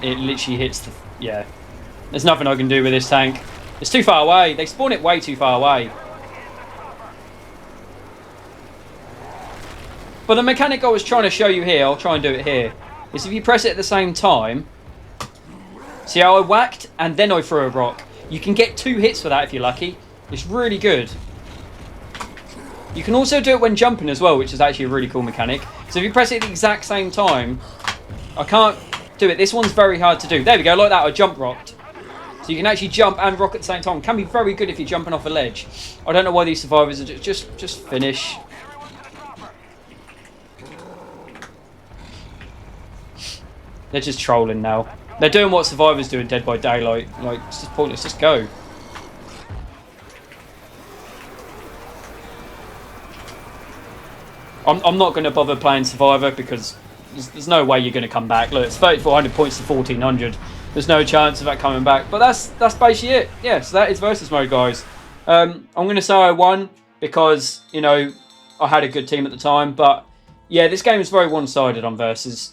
literally hits the... Yeah. There's nothing I can do with this tank. It's too far away. They spawn it way too far away. But the mechanic I was trying to show you here, I'll try and do it here, is if you press it at the same time... See how I whacked and then I threw a rock? You can get 2 hits for that if you're lucky. It's really good. You can also do it when jumping as well, which is actually a really cool mechanic. So if you press it at the exact same time... I can't do it. This one's very hard to do. There we go, like that. I jump rocked. So you can actually jump and rock at the same time. Can be very good if you're jumping off a ledge. I don't know why these survivors are just finish. They're just trolling now. They're doing what survivors do in Dead by Daylight. Like, it's just pointless. Just go. I'm not going to bother playing Survivor because there's no way you're going to come back. Look, it's 3,400 points to 1,400. There's no chance of that coming back. But that's basically it. Yeah, so that is versus mode, guys. I'm going to say I won because, you know, I had a good team at the time. But, yeah, this game is very one-sided on versus.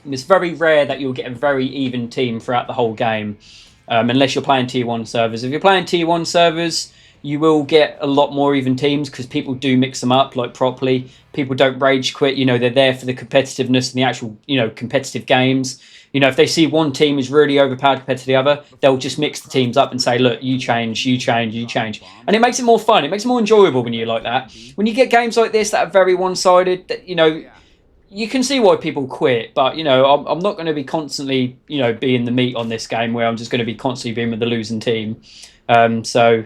And it's very rare that you'll get a very even team throughout the whole game. Unless you're playing Tier 1 servers. If you're playing Tier 1 servers, you will get a lot more even teams because people do mix them up like properly. People don't rage quit. You know, they're there for the competitiveness and the actual, you know, competitive games. You know, if they see one team is really overpowered compared to the other, they'll just mix the teams up and say, look, you change, you change, you change. And it makes it more fun. It makes it more enjoyable when you like that. When you get games like this that are very one-sided, that, you know, you can see why people quit. But, you know, I'm not going to be constantly, you know, being the meat on this game where I'm just going to be constantly being with the losing team. So...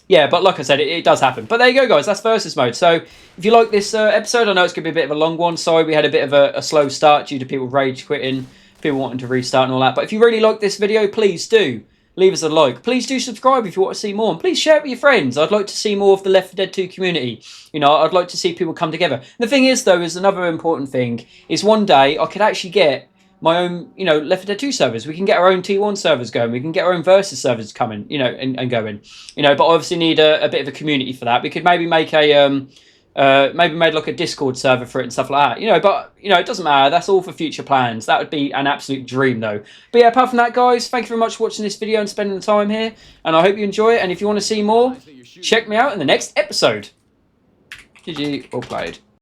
yeah, but like I said, it does happen. But there you go, guys. That's versus mode. So if you like this episode, I know it's going to be a bit of a long one. Sorry, we had a bit of a slow start due to people rage quitting. people wanting to restart and all that. But if you really like this video, please do leave us a like. Please do subscribe if you want to see more. And please share it with your friends. I'd like to see more of the Left 4 Dead 2 community. You know, I'd like to see people come together. The thing is, though, is another important thing, is one day I could actually get my own, you know, Left 4 Dead 2 servers. We can get our own T1 servers going. We can get our own Versus servers coming, you know, and going. You know, but obviously need a bit of a community for that. We could maybe make a... maybe made like a Discord server for it and stuff like that, you know, but you know, it doesn't matter. That's all for future plans. That would be an absolute dream though. But yeah, apart from that, guys, thank you very much for watching this video and spending the time here, and I hope you enjoy it. And if you want to see more, check me out in the next episode. GG, all played.